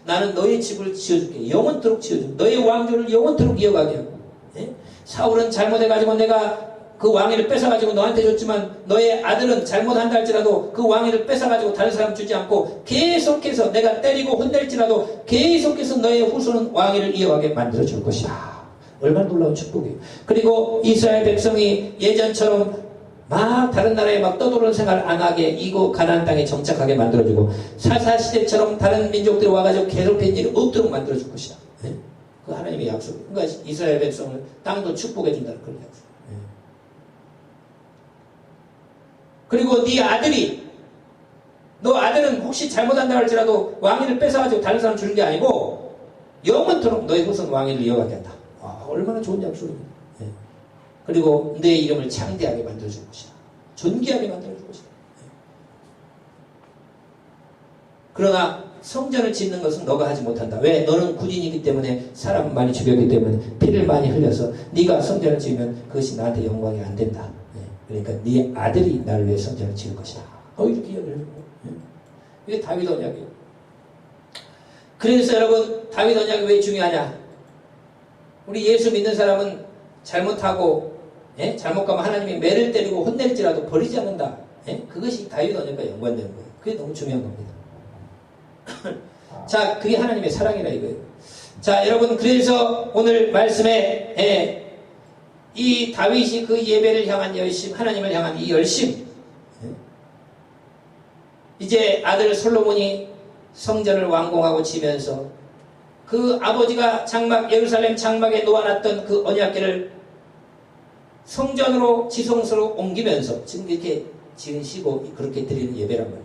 나는 너의 집을 지어줄게. 영원토록 지어줄게. 너의 왕조를 영원토록 이어가게 하고 사울은 잘못해가지고 내가 그 왕위를 뺏어가지고 너한테 줬지만 너의 아들은 잘못한다 할지라도 그 왕위를 뺏어가지고 다른 사람 주지 않고 계속해서 내가 때리고 혼낼지라도 계속해서 너의 후손은 왕위를 이어가게 만들어줄 것이다. 얼마나 놀라운 축복이에요. 그리고 이스라엘 백성이 예전처럼 막 다른 나라에 막 떠도는 생활 안 하게 이곳 가나안 땅에 정착하게 만들어주고 사사시대처럼 다른 민족들이 와가지고 괴롭힌 일이 없도록 만들어줄 것이다. 그 하나님의 약속. 그러니까 이스라엘 백성을 땅도 축복해준다는 그런 약속. 그리고 네 아들이 너 아들은 혹시 잘못한다 할지라도 왕위를 뺏어가지고 다른 사람 주는 게 아니고 영원토록 너의 후손 왕위를 이어가게 한다. 와, 얼마나 좋은 약속입니다. 그리고 내 이름을 창대하게 만들어줄 것이다. 존귀하게 만들어줄 것이다. 그러나 성전을 짓는 것은 너가 하지 못한다. 왜? 너는 군인이기 때문에 사람 많이 죽였기 때문에 피를 많이 흘려서 네가 성전을 지으면 그것이 나한테 영광이 안 된다. 그러니까 네 아들이 나를 위해 성전을 지을 것이다. 이렇게 이야기를 해요. 이게 다윗 언약이에요. 그래서 여러분 다윗 언약이 왜 중요하냐? 우리 예수 믿는 사람은 잘못하고 잘못 가면 하나님이 매를 때리고 혼낼지라도 버리지 않는다. 그것이 다윗 언약과 연관되는 거예요. 그게 너무 중요한 겁니다. 자, 그게 하나님의 사랑이라 이거예요. 자, 여러분 그래서 오늘 말씀에 이 다윗이 그 예배를 향한 열심, 하나님을 향한 이 열심, 이제 아들 솔로몬이 성전을 완공하고 지면서 그 아버지가 예루살렘 장막에 놓아놨던 그 언약궤를 성전으로 지성소로 옮기면서 지금 이렇게 지으시고 그렇게 드리는 예배란 말이에요.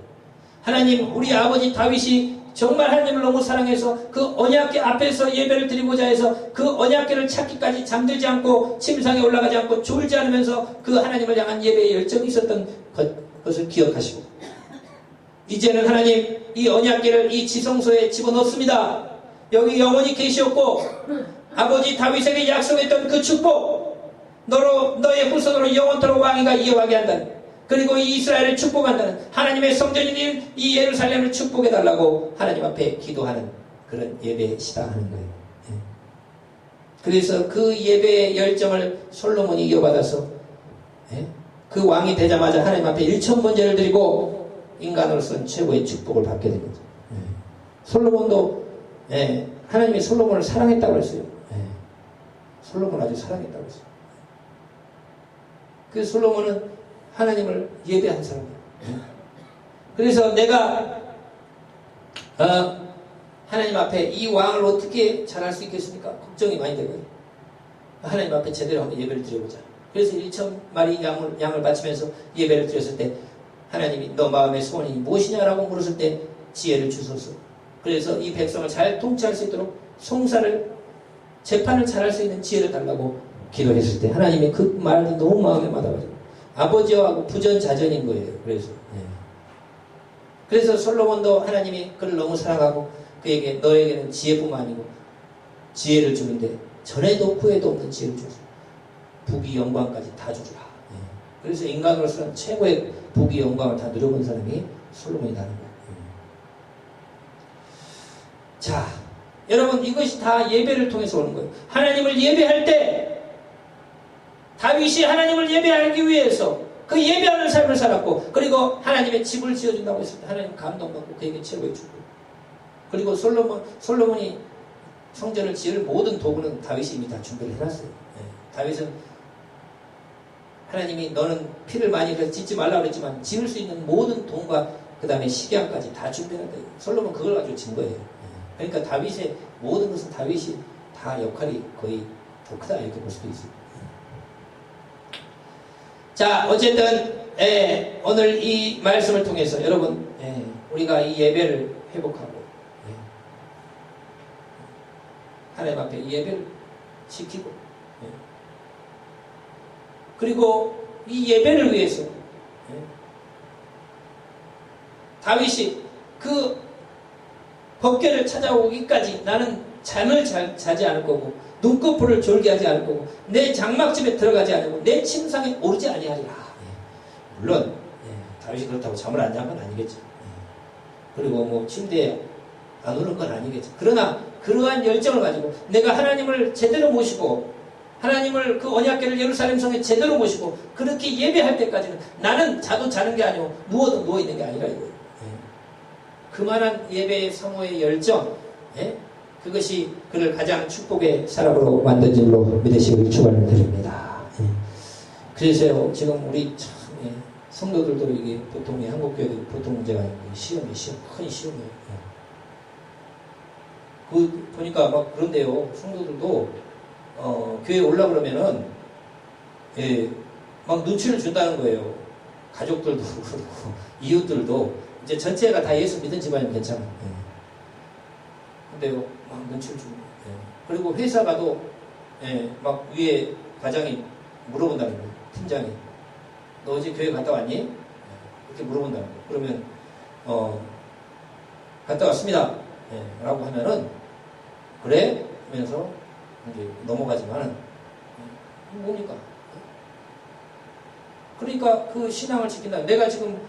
하나님, 우리 아버지 다윗이 정말 하나님을 너무 사랑해서 그 언약궤 앞에서 예배를 드리고자 해서 그 언약궤를 찾기까지 잠들지 않고 침상에 올라가지 않고 졸지 않으면서 그 하나님을 향한 예배에 열정이 있었던 것을 기억하시고 이제는 하나님 이 언약궤를 이 지성소에 집어넣습니다. 여기 영원히 계시었고 아버지 다윗에게 약속했던 그 축복 너의 후손으로 영원토록 왕위가 이어가게 한다는 그리고 이 이스라엘을 축복한다는 하나님의 성전인 이 예루살렘을 축복해달라고 하나님 앞에 기도하는 그런 예배시다 하는 거예요. 그래서 그 예배의 열정을 솔로몬이 이어받아서 그 왕이 되자마자 하나님 앞에 1,000번제를 드리고 인간으로서는 최고의 축복을 받게 된 거죠. 솔로몬도 하나님이 솔로몬을 사랑했다고 했어요. 솔로몬을 아주 사랑했다고 했어요. 그 솔로몬은 하나님을 예배한 사람이에요. 그래서 내가 하나님 앞에 이 왕을 어떻게 잘할 수 있겠습니까? 걱정이 많이 되고요. 하나님 앞에 제대로 한번 예배를 드려보자. 그래서 1,000마리 양을 바치면서 예배를 드렸을 때 하나님이 너 마음의 소원이 무엇이냐라고 물었을 때 지혜를 주소서. 그래서 이 백성을 잘 통치할 수 있도록 재판을 잘할 수 있는 지혜를 달라고 기도했을 때 하나님이 그 말이 너무 마음에 와닿아가지고 아버지하고 부전자전인 거예요. 그래서 솔로몬도 하나님이 그를 너무 사랑하고 그에게 너에게는 지혜뿐만 아니고 지혜를 주는데 전에도 후에도 없는 지혜를 주소서. 부귀 영광까지 다 주라. 그래서 인간으로서는 최고의 부귀 영광을 다 누려본 사람이 솔로몬이라는 거예요. 자, 여러분 이것이 다 예배를 통해서 오는 거예요. 하나님을 예배할 때 다윗이 하나님을 예배하기 위해서 그 예배하는 삶을 살았고 그리고 하나님의 집을 지어준다고 했을 때 하나님 감동받고 그에게 최고의 축복. 그리고 솔로몬이 성전을 지을 모든 도구는 다윗이 이미 다 준비를 해놨어요. 다윗은 하나님이 너는 피를 많이 흘려서 짓지 말라고 그랬지만 지을 수 있는 모든 돈과 그 다음에 식량까지 다 준비한다. 솔로몬 그걸 가지고 진 거예요. 그러니까 다윗의 모든 것은 다윗이 다 역할이 거의 더 크다 이렇게 볼 수도 있어요. 자, 어쨌든 오늘 이 말씀을 통해서 여러분 우리가 이 예배를 회복하고 하나님 앞에 이 예배를 지키고 그리고 이 예배를 위해서 다윗이 그 법궤를 찾아오기까지 나는 잠을 자지 않을 거고 눈꺼풀을 졸게 하지 않을 거고 내 장막집에 들어가지 않고 내 침상에 오르지 아니하리라. 물론 다윗이 그렇다고 잠을 안 잔 건 아니겠죠. 그리고 뭐 침대에 안 오른 건 아니겠죠. 그러나 그러한 열정을 가지고 내가 하나님을 제대로 모시고 하나님을 그 언약궤를 예루살렘 성에 제대로 모시고 그렇게 예배할 때까지는 나는 자도 자는 게 아니고 누워도 누워있는 게 아니라 이거예요. 그만한 예배의 사모의 열정 그것이 그를 가장 축복의 사람으로 만든 줄로 믿으시길 축원을 드립니다. 그래서요 지금 우리 참 성도들도 이게 보통 한국교회도 보통 문제가 아니고 시험이 큰 시험이에요. 그 보니까 막 그런데요 성도들도 교회에 올라 그러면은 막 눈치를 준다는 거예요. 가족들도 그렇고 이웃들도 이제 전체가 다 예수 믿은 집안이면 괜찮아. 근데요 막 눈치를 주고 그리고 회사 가도 막 위에 과장이 물어본다는 거예요. 팀장이 너 어제 교회 갔다 왔니? 이렇게 물어본다는 거예요. 그러면 갔다 왔습니다. 라고 하면은 그래? 하면서 이제 넘어가지만은 뭡니까? 그러니까 그 신앙을 지킨다. 내가 지금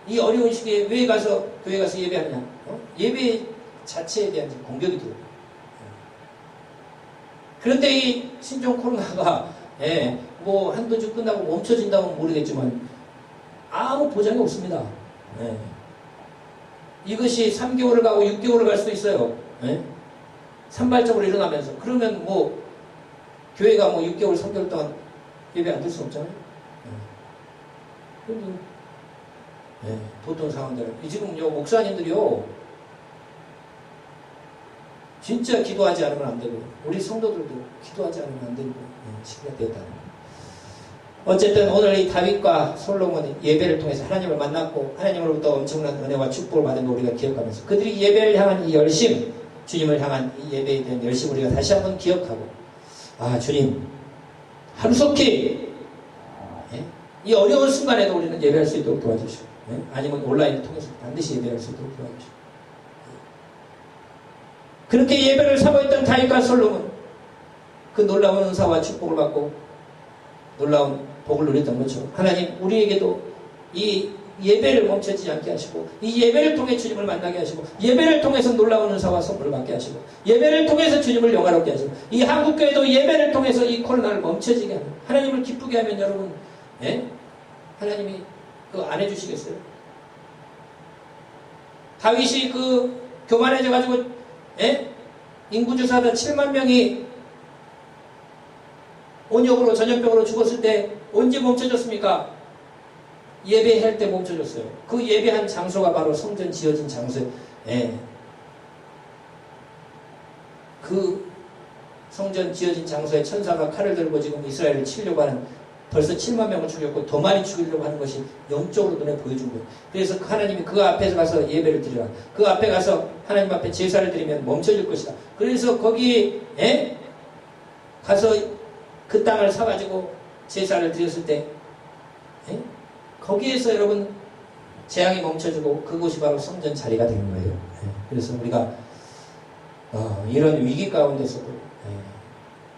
이 어려운 시기에 왜 가서 교회 가서 예배하냐? 예배 자체에 대한 공격이 들어요. 그런데 이 신종 코로나가 뭐 한두 주 끝나고 멈춰진다면 모르겠지만 아무 보장이 없습니다. 이것이 3개월을 가고 6개월을 갈 수도 있어요. 산발적으로 일어나면서 그러면 뭐 교회가 뭐 6개월 3개월 동안 예배 안 될 수 없잖아요. 보통 상황들은 지금 요 목사님들이요 진짜 기도하지 않으면 안 되고 우리 성도들도 기도하지 않으면 안 되고 시기가 되었다는 거예요. 어쨌든 오늘 이 다윗과 솔로몬이 예배를 통해서 하나님을 만났고 하나님으로부터 엄청난 은혜와 축복을 받은 걸 우리가 기억하면서 그들이 예배를 향한 이 열심 주님을 향한 이 예배에 대한 열심 우리가 다시 한번 기억하고 주님 하루속히 이 어려운 순간에도 우리는 예배할 수 있도록 도와주시고 아니면 온라인을 통해서 반드시 예배할 수 있도록 도와주시고 그렇게 예배를 사모했던 다윗과 솔로몬 그 놀라운 은사와 축복을 받고 놀라운 복을 누렸던 것처럼 하나님 우리에게도 이 예배를 멈춰지지 않게 하시고 이 예배를 통해 주님을 만나게 하시고 예배를 통해서 놀라운 은사와 선물을 받게 하시고 예배를 통해서 주님을 영화롭게 하시고 이 한국교회도 예배를 통해서 이 코로나를 멈춰지게 하는 하나님을 기쁘게 하면 여러분 하나님이 그거 안 해주시겠어요? 다윗이 그 교만해져 가지고 인구조사하다 7만 명이 온역으로 전염병으로 죽었을 때 언제 멈춰졌습니까? 예배할 때 멈춰졌어요. 그 예배한 장소가 바로 성전 지어진 장소예요. 그 성전 지어진 장소에 천사가 칼을 들고 지금 이스라엘을 치려고 하는 벌써 7만 명을 죽였고 더 많이 죽이려고 하는 것이 영적으로 눈에 보여준 거예요. 그래서 하나님이 그 앞에서 가서 예배를 드리라. 그 앞에 가서 하나님 앞에 제사를 드리면 멈춰질 것이다. 그래서 거기에 가서 그 땅을 사가지고 제사를 드렸을 때 거기에서 여러분 재앙이 멈춰지고 그곳이 바로 성전 자리가 되는 거예요. 그래서 우리가 이런 위기 가운데서도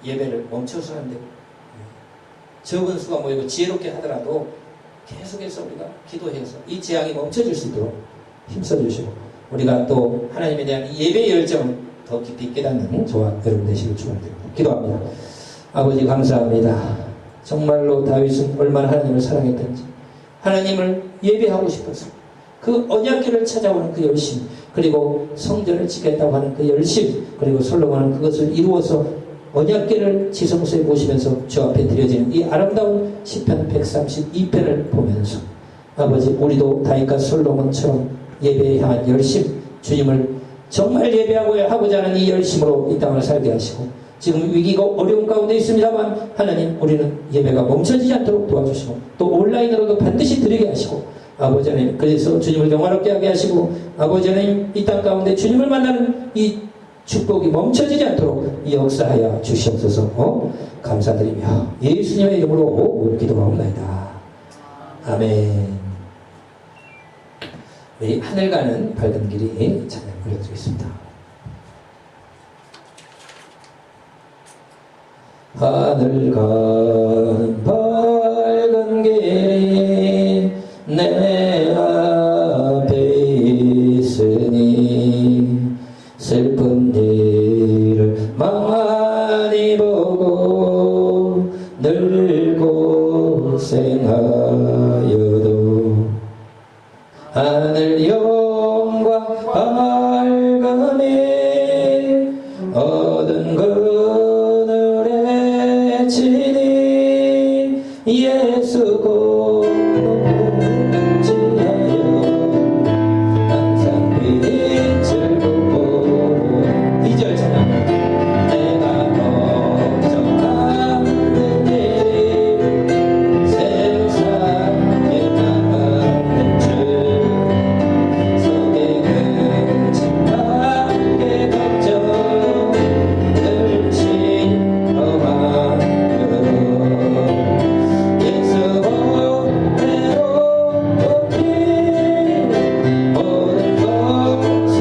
예배를 멈춰서 안 되고 적은 수가 모이고 지혜롭게 하더라도 계속해서 우리가 기도해서 이 재앙이 멈춰질 수 있도록 힘써주시고 우리가 또 하나님에 대한 예배의 열정을 더 깊이 깨닫는 저와 여러분 되시길 축원드립니다. 기도합니다. 아버지 감사합니다. 정말로 다윗은 얼마나 하나님을 사랑했던지 하나님을 예배하고 싶어서 그 언약궤를 찾아오는 그 열심 그리고 성전을 지겠다고 하는 그 열심 그리고 솔로몬은 그것을 이루어서 언약궤를 지성소에 모시면서 주 앞에 드려지는 이 아름다운 시편 132편을 보면서 아버지 우리도 다윗과 솔로몬처럼 예배에 향한 열심 주님을 정말 예배하고자 하는 이 열심으로 이 땅을 살게 하시고 지금 위기가 어려운 가운데 있습니다만 하나님 우리는 예배가 멈춰지지 않도록 도와주시고 또 온라인으로도 반드시 드리게 하시고 아버지 하나님 그래서 주님을 영화롭게 하게 하시고 아버지 하나님 이 땅 가운데 주님을 만나는 이 축복이 멈춰지지 않도록 역사하여 주시옵소서. 감사드리며 예수님의 이름으로 기도하옵나이다. 아멘. 네, 하늘 가는 밝은 길이 찬양 올려드리겠습니다. 하늘 가는 밝은 길이 내 앞에 있으니 슬픈 일을 많이 보고 늘 고생하여도 하늘 영광 밝음이 얻은 그늘에 지니 예수 고지하여 항상 빛을 보고 2절 찬양 내가 걱정하는 일이 세상에 나가는 줄 속에 근심하게 걱정 늘 싫어하여도 예수 보배로 높이 모든 것을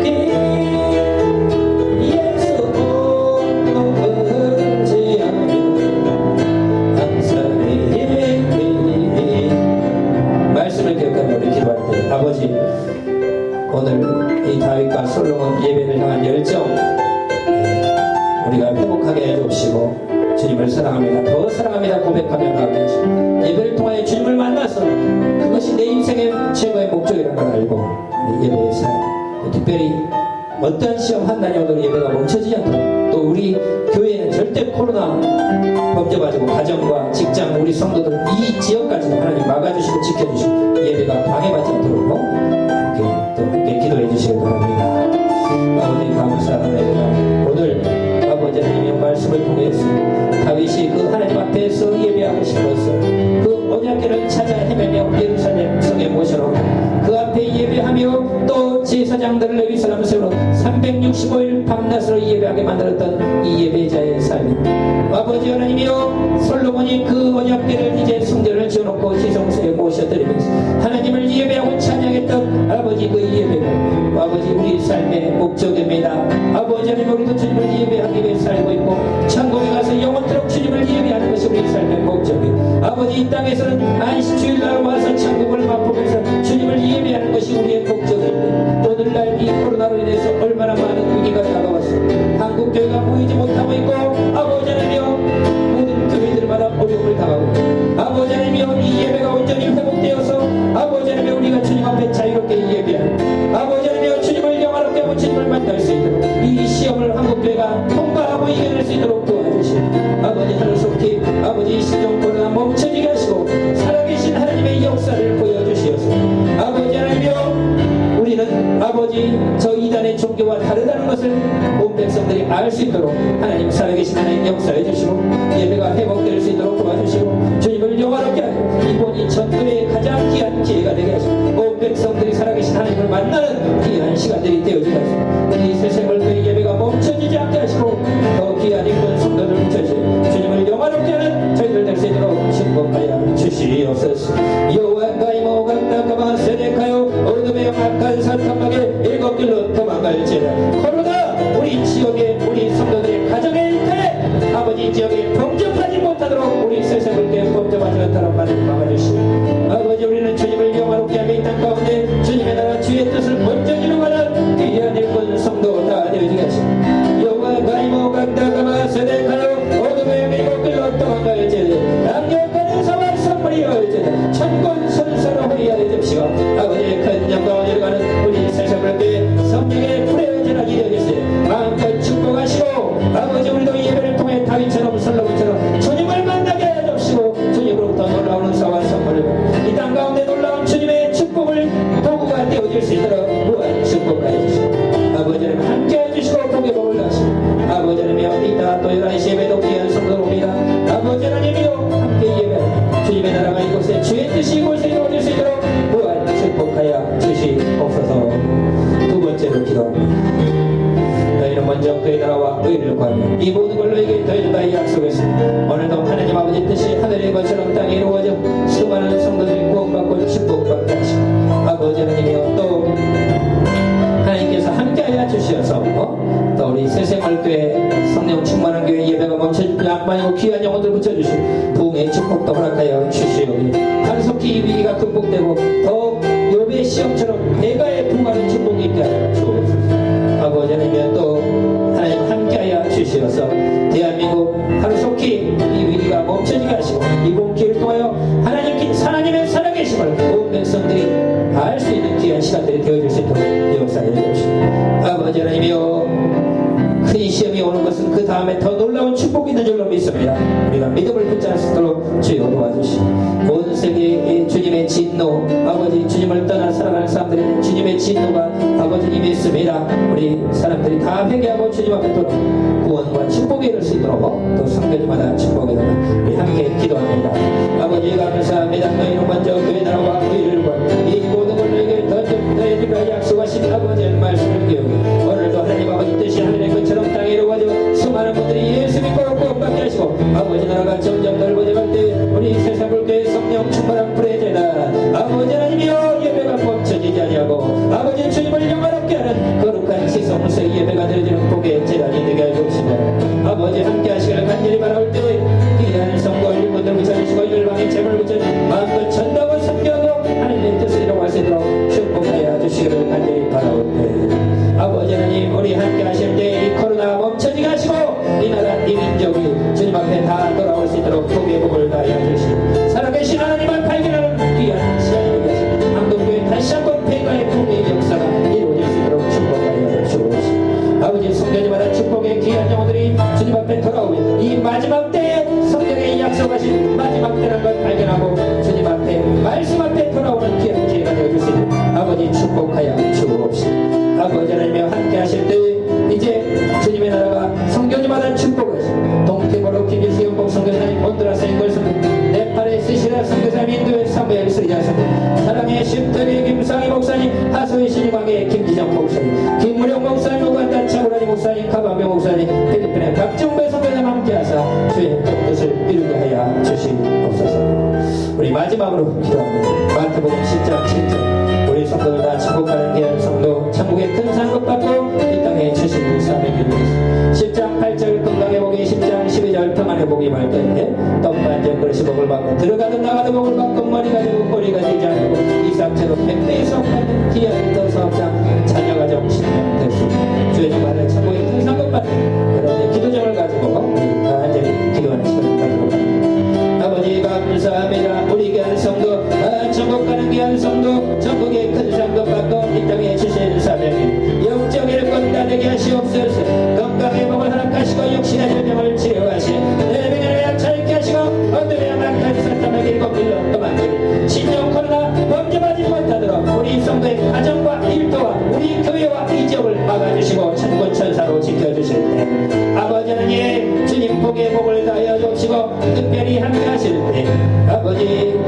잃기 예수 보고 의지하며 항상 말씀을 기억하며 우리 기도할 때 아버지 오늘 이 다윗과 솔로몬 예배를 향한 열정 우리가 회복하게 해주시고 주님을 사랑합니다 더 사랑합니다 고백하며 나가게 하시고 예배를 통하여 주님을 만나서 그것이 내 인생의 최고의 목적이라는 걸 알고 예배의 삶 특별히 어떠한 시험 한난이 오도 예배가 멈춰지지 않도록 또 우리 교회는 절대 코로나 범죄 가지고 가정과 직장 우리 성도들 이 지역까지도 하나님 막아주시고 지켜주시고 예배가 방해받지 않도록 함께 기도해 주시기 바랍니다. 아버지 감사합니다. 오늘 아버지 하나님의 말씀을 통해서 다윗이 그 하나님 앞에서 예배하심으로써 그 언약궤를 찾아 헤매며 예루살렘 성에 모셔놓고 그 앞에 예배하며 또 제사장들을 레위 사람 세우러 365일 밤낮으로 예배하게 만들었던 이 예배자의 삶이 아버지 하나님이여 솔로몬이 그 언약궤를 이제 성전을 지어놓고 지성소에 모셔드리면서 하나님을 예배하고 찬양했던 아버지 그 예배가 아버지 우리 삶의 목적입니다. 아버지 하나님 우리도 주님을 예배하기 위해 살고 있고 천국에 가서 영원토록 주님을 예배하는 것이 우리 삶의 목적입니다. 아버지 이 땅에서는 안식주일날 와서 천국을 맛보면서 주님을 예배하는 것이 우리의 목적입니다. 오늘날 이 코로나로 인해서 얼마나 많은 위기가 다가왔어. 한국교회가 모이지 못하고 있고 아버지 하나님이여 모든 교회들마다 어려움을 당하고 아버지 하나님이여 이 예배가 온전히 회복되어서 아버지 하나님이여 우리가 주님 앞에 자유롭게 예배하는 아버지 하나님이여 주님을 영화롭게 하고 주님을 만날 수 있도록 이 시험을 한국교회가 통과하고 이겨낼 수 있도록 도와주시고 아버지 하늘 속히 아버지 이 시정 코로나 멈춰지게 하시고 살아계신 하나님의 역사를 보여주시옵소서. 아버지 하나님이여 우리는 아버지 저 이단의 종교와 다르다는 것을 온 백성들이 알 수 있도록 하나님 살아계신 하나님 역사해 주시고 예배가 회복될 수 있도록 도와주시고 주님을 영화롭게 하고 이번 이 전도의 가장 귀한 기회가 되게 하시고 온 백성들이 살아계신 하나님을 만나는 귀한 시간들이 되어지게 하시고 이 새생물들의 예배가 멈춰지지 않게 하시고 더 귀한 인권 성도를 붙여주시고 주님을 영화롭게 하는 저희들 될 수 있도록 축복하여 주시옵소서. 여호와가 이모간다가마 세데카요 어둠의 악한 사탄막에 일곱 길로 도망갈지라. 코로나 우리 지역에 우리 성도들의 가정에 일탈에 아버지 지역에 범접하지 못하도록 우리 세상을 범접하지 않도록 많이 막아주시고 아버지 우리는 주님을 영화롭게 하며 이 땅 가운데 먼저 그의 나라와 의를 구하며 이 모든 걸 너에게 더해준다 약속했습니다. 오늘도 하나님 아버지 뜻이 하늘의 것처럼 땅에 이루어져 수많은 성도들이 구원받고 축복받게 하시고 아버지 하나님이여 또 하나님께서 함께하여 주시어서 또 우리 새생활교회 성령 충만한 교회 예배가 멈춰진 양반이고 귀한 영혼들 붙여주시고 부흥의 축복도 허락하여 주시오니 한속히 이 위기가 극복되고 더욱 욥의 시험처럼 대가의 부흥하는 축복이 있게 하여 주옵소서. 아버지 하나님이여 또 하나님 함께하여 주시어서 대한민국 하루속히 이 위기가 멈춰지게 하시고 이번 기회를 통하여 하나님의 살아계심을 온 백성들이 알 수 있는 귀한 시간들이 되어줄 수 있도록 역사해 주옵시고 아버지 하나님이여 큰 시험이 오는 것은 그 다음에 더 놀라운 축복이 있는 줄로 믿습니다. 우리가 믿음을 붙잡을 수 있도록 주여 도와주시고 온 세계의 주님의 진노 아버지 주님을 떠나 살아가는 사람들에게 주님의 진노가 아버지 임했습니다. 우리 사람들이 다 회개하고 주님 앞에 또 구원과 축복에 이를 수 있도록 또 성교지마다 축복에 우리 함께 기도합니다. 아버지 감사합니다. 너희는 먼저 그의 나라와 의를 구하고 이 모든 걸 너에게 더해주리라 약속하신 아버지의 말씀을 기억해 오늘도 하나님 아버지 뜻이 하늘의 것처럼 땅에 이루어져 수많은 분들이 예수 믿고 구원받게 하시고 아버지 나라가 점점 넓어져갈 때 우리 세상불교의 성령 충만한 불의 재단 아버지 하나님이여 예배가 멈춰지지 아니하고 아버지 주님을 영화롭게 하는 거룩한 시성무색 예배가 드려지는 복의 재단이 되게 하여 주시며 아버지 함께 하시기를 간절히 바라올 때 귀한 성도 일꾼들 붙여주시고 열방의 재물 붙여주시고 마음껏 전도하고 섬겨하고 하나님의 뜻을 이루어갈 수 있도록 축복하여 주시기를 간절히 바라올 때 아버지 하나님 우리 함께 하실 때 이 코로나 멈춰지게 하시고 이 나라 이 민족이 주님 앞에 다 돌아올 수 있도록 복의 복을 다하여 주시고 살아계신 하나님을 발견하는 귀한 시간이 되게 하시고 한국교회 다시 한번 폐가의 복의 역사가 이루어질 수 있도록 축복하여 주옵시고 아버지 성교지마다 축복의 귀한 영혼들이 주님 앞에 돌아오며 이 마지막 때에 성경에 약속하신 마지막 때라는 걸 발견하고 주님 앞에 말씀 앞에 돌아오는 귀한 기회가 되어줄 수 있도록 아버지 축복하여 주옵시고 아버지 하나님과 함께 하실 때 이제 주님의 나라가 성교지마다 축복하시고 동태고로 김일수 영복 선교사님 온두라스 앵글 선교 네팔의 스시라 선교사님 인도의 사무엘 스리자 선교 사랑의 십터리 김상희 목사님 하소의 신임왕의 김지정 목사님 김무령 목사님 우간다 차고라니 목사님 가방병 목사님 필리핀의 박정배 선교사님 함께하사 주의 뜻을 이루게 하여 주시옵소서. 우리 마지막으로 기도합니다. 마태복음 10장 7절 우리 성도들 다 천국가는 귀한 성도 천국의 큰 상급 받고 이 땅에 주신 사명이 되겠습니다. 10장 8절 건강의 복이 10장 12절 평안의 복이 말때 떡반전 그릇이 복을 받고 들어가든 나가든 복을 받고 머리가 되고 꼬리가 되지 않고 이삭처럼 100배의 수업받는 귀한 더 사업장 자녀가 정신명 됐습니다. 주의 정말을 천국의 큰 상급 받는 여러분의 기도정을 가지고 간절히 기도하는 시간을 갖도록 합니다. 아버지 감사합니다. 우리 귀한 성도 천국 가는 귀한 성도 천국의 큰 상급 받고 이 땅에 주신 사명이 영적 일꾼 다되게 하시옵소서. 건강의 복을 허락하시고 육신의 질병을 치료하시 내병을 약차있게 하시고 어둠의 막까지 사탄에게 일곱 길로 떠만들이 신종 코로나 범죄하지 못하도록 우리 성도의 가정과 일터와 우리 교회와 이 지역을 막아주시고 천군 천사로 지켜주실 때 아버지 하나님 주님 복의 복을 다하여 주시고 특별히 함께 하실 때 아버지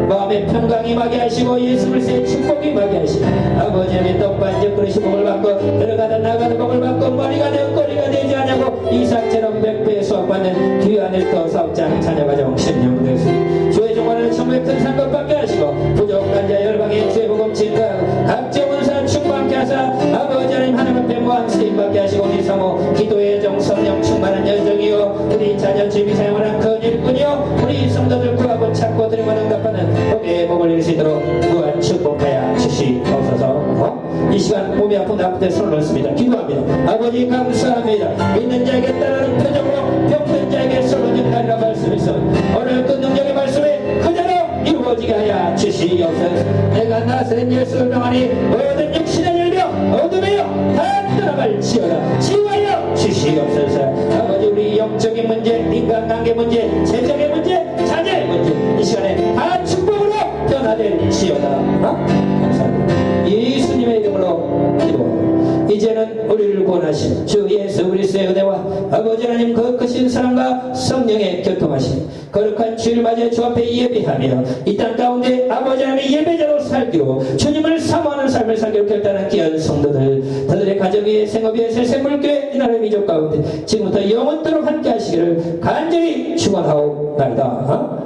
마음의 평강이 임하게 하시고 예수 그리스도의 축복이 임하게 하시고 아버지 하나님 떡반적 그릇이 복을 받고 들어가다 나가다 복을 받고 머리가 되고 꼬리가 되지 않냐고 이삭처럼 100배의 수확받는 귀한 일터 사업장 자녀가정 신령 되시고 주의 종말을 천국의 큰 상급 받게 하시고 부족한 자 열방의 주의 복음 진가하고 각종 은사 충만케 하사 아버지 하나님 하나님 앞에 무한 쓰임받게 하시고 우리 사모 기도의 정 성령 충만한 여정이요 우리 자녀 주비 사용하는 큰 일꾼이요 우리 성도들 구하고 찾고 드리면 응답하는 복의 복을 이루시도록 무한 축복하여 주시옵소서. 이 시간 몸이 아픈 아픈데 손을 얹습니다. 기도합니다. 아버지 감사합니다. 믿는 자에게 따르는 표적으로 병든 자에게 손을 얹는다리라 말씀에서 오늘 그 능력의 말씀에 그대로 이루어지게 하여 주시옵소서. 내가 나서는 예수를 명하니 모든 육신의 열병 어둠이여 다 떠나갈 지어라 치유하여 주시옵소서. 아버지 우리 영적인 문제 인간관계 문제 재정의 문제 자녀의 문제 이 시간에 다 축복으로 변화될 지어다. 감사합니다. 예수님의 이름으로 기도합니다. 이제는 우리를 구원하신 주 예수 그리스도의 은혜와 아버지 하나님 그 크신 사랑과 성령의 교통하심 거룩한 주일 맞이해 주 앞에 예배하며 이 땅 가운데 아버지 하나님의 예배자로 살기로 주님을 사모하는 삶을 살기로 결단한 귀한 성도들 그들의 가정의 생업의 새샘물교회 이 나라의 민족 가운데 지금부터 영원토록 함께 하시기를 간절히 축원하옵나이다.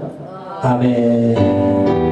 아멘.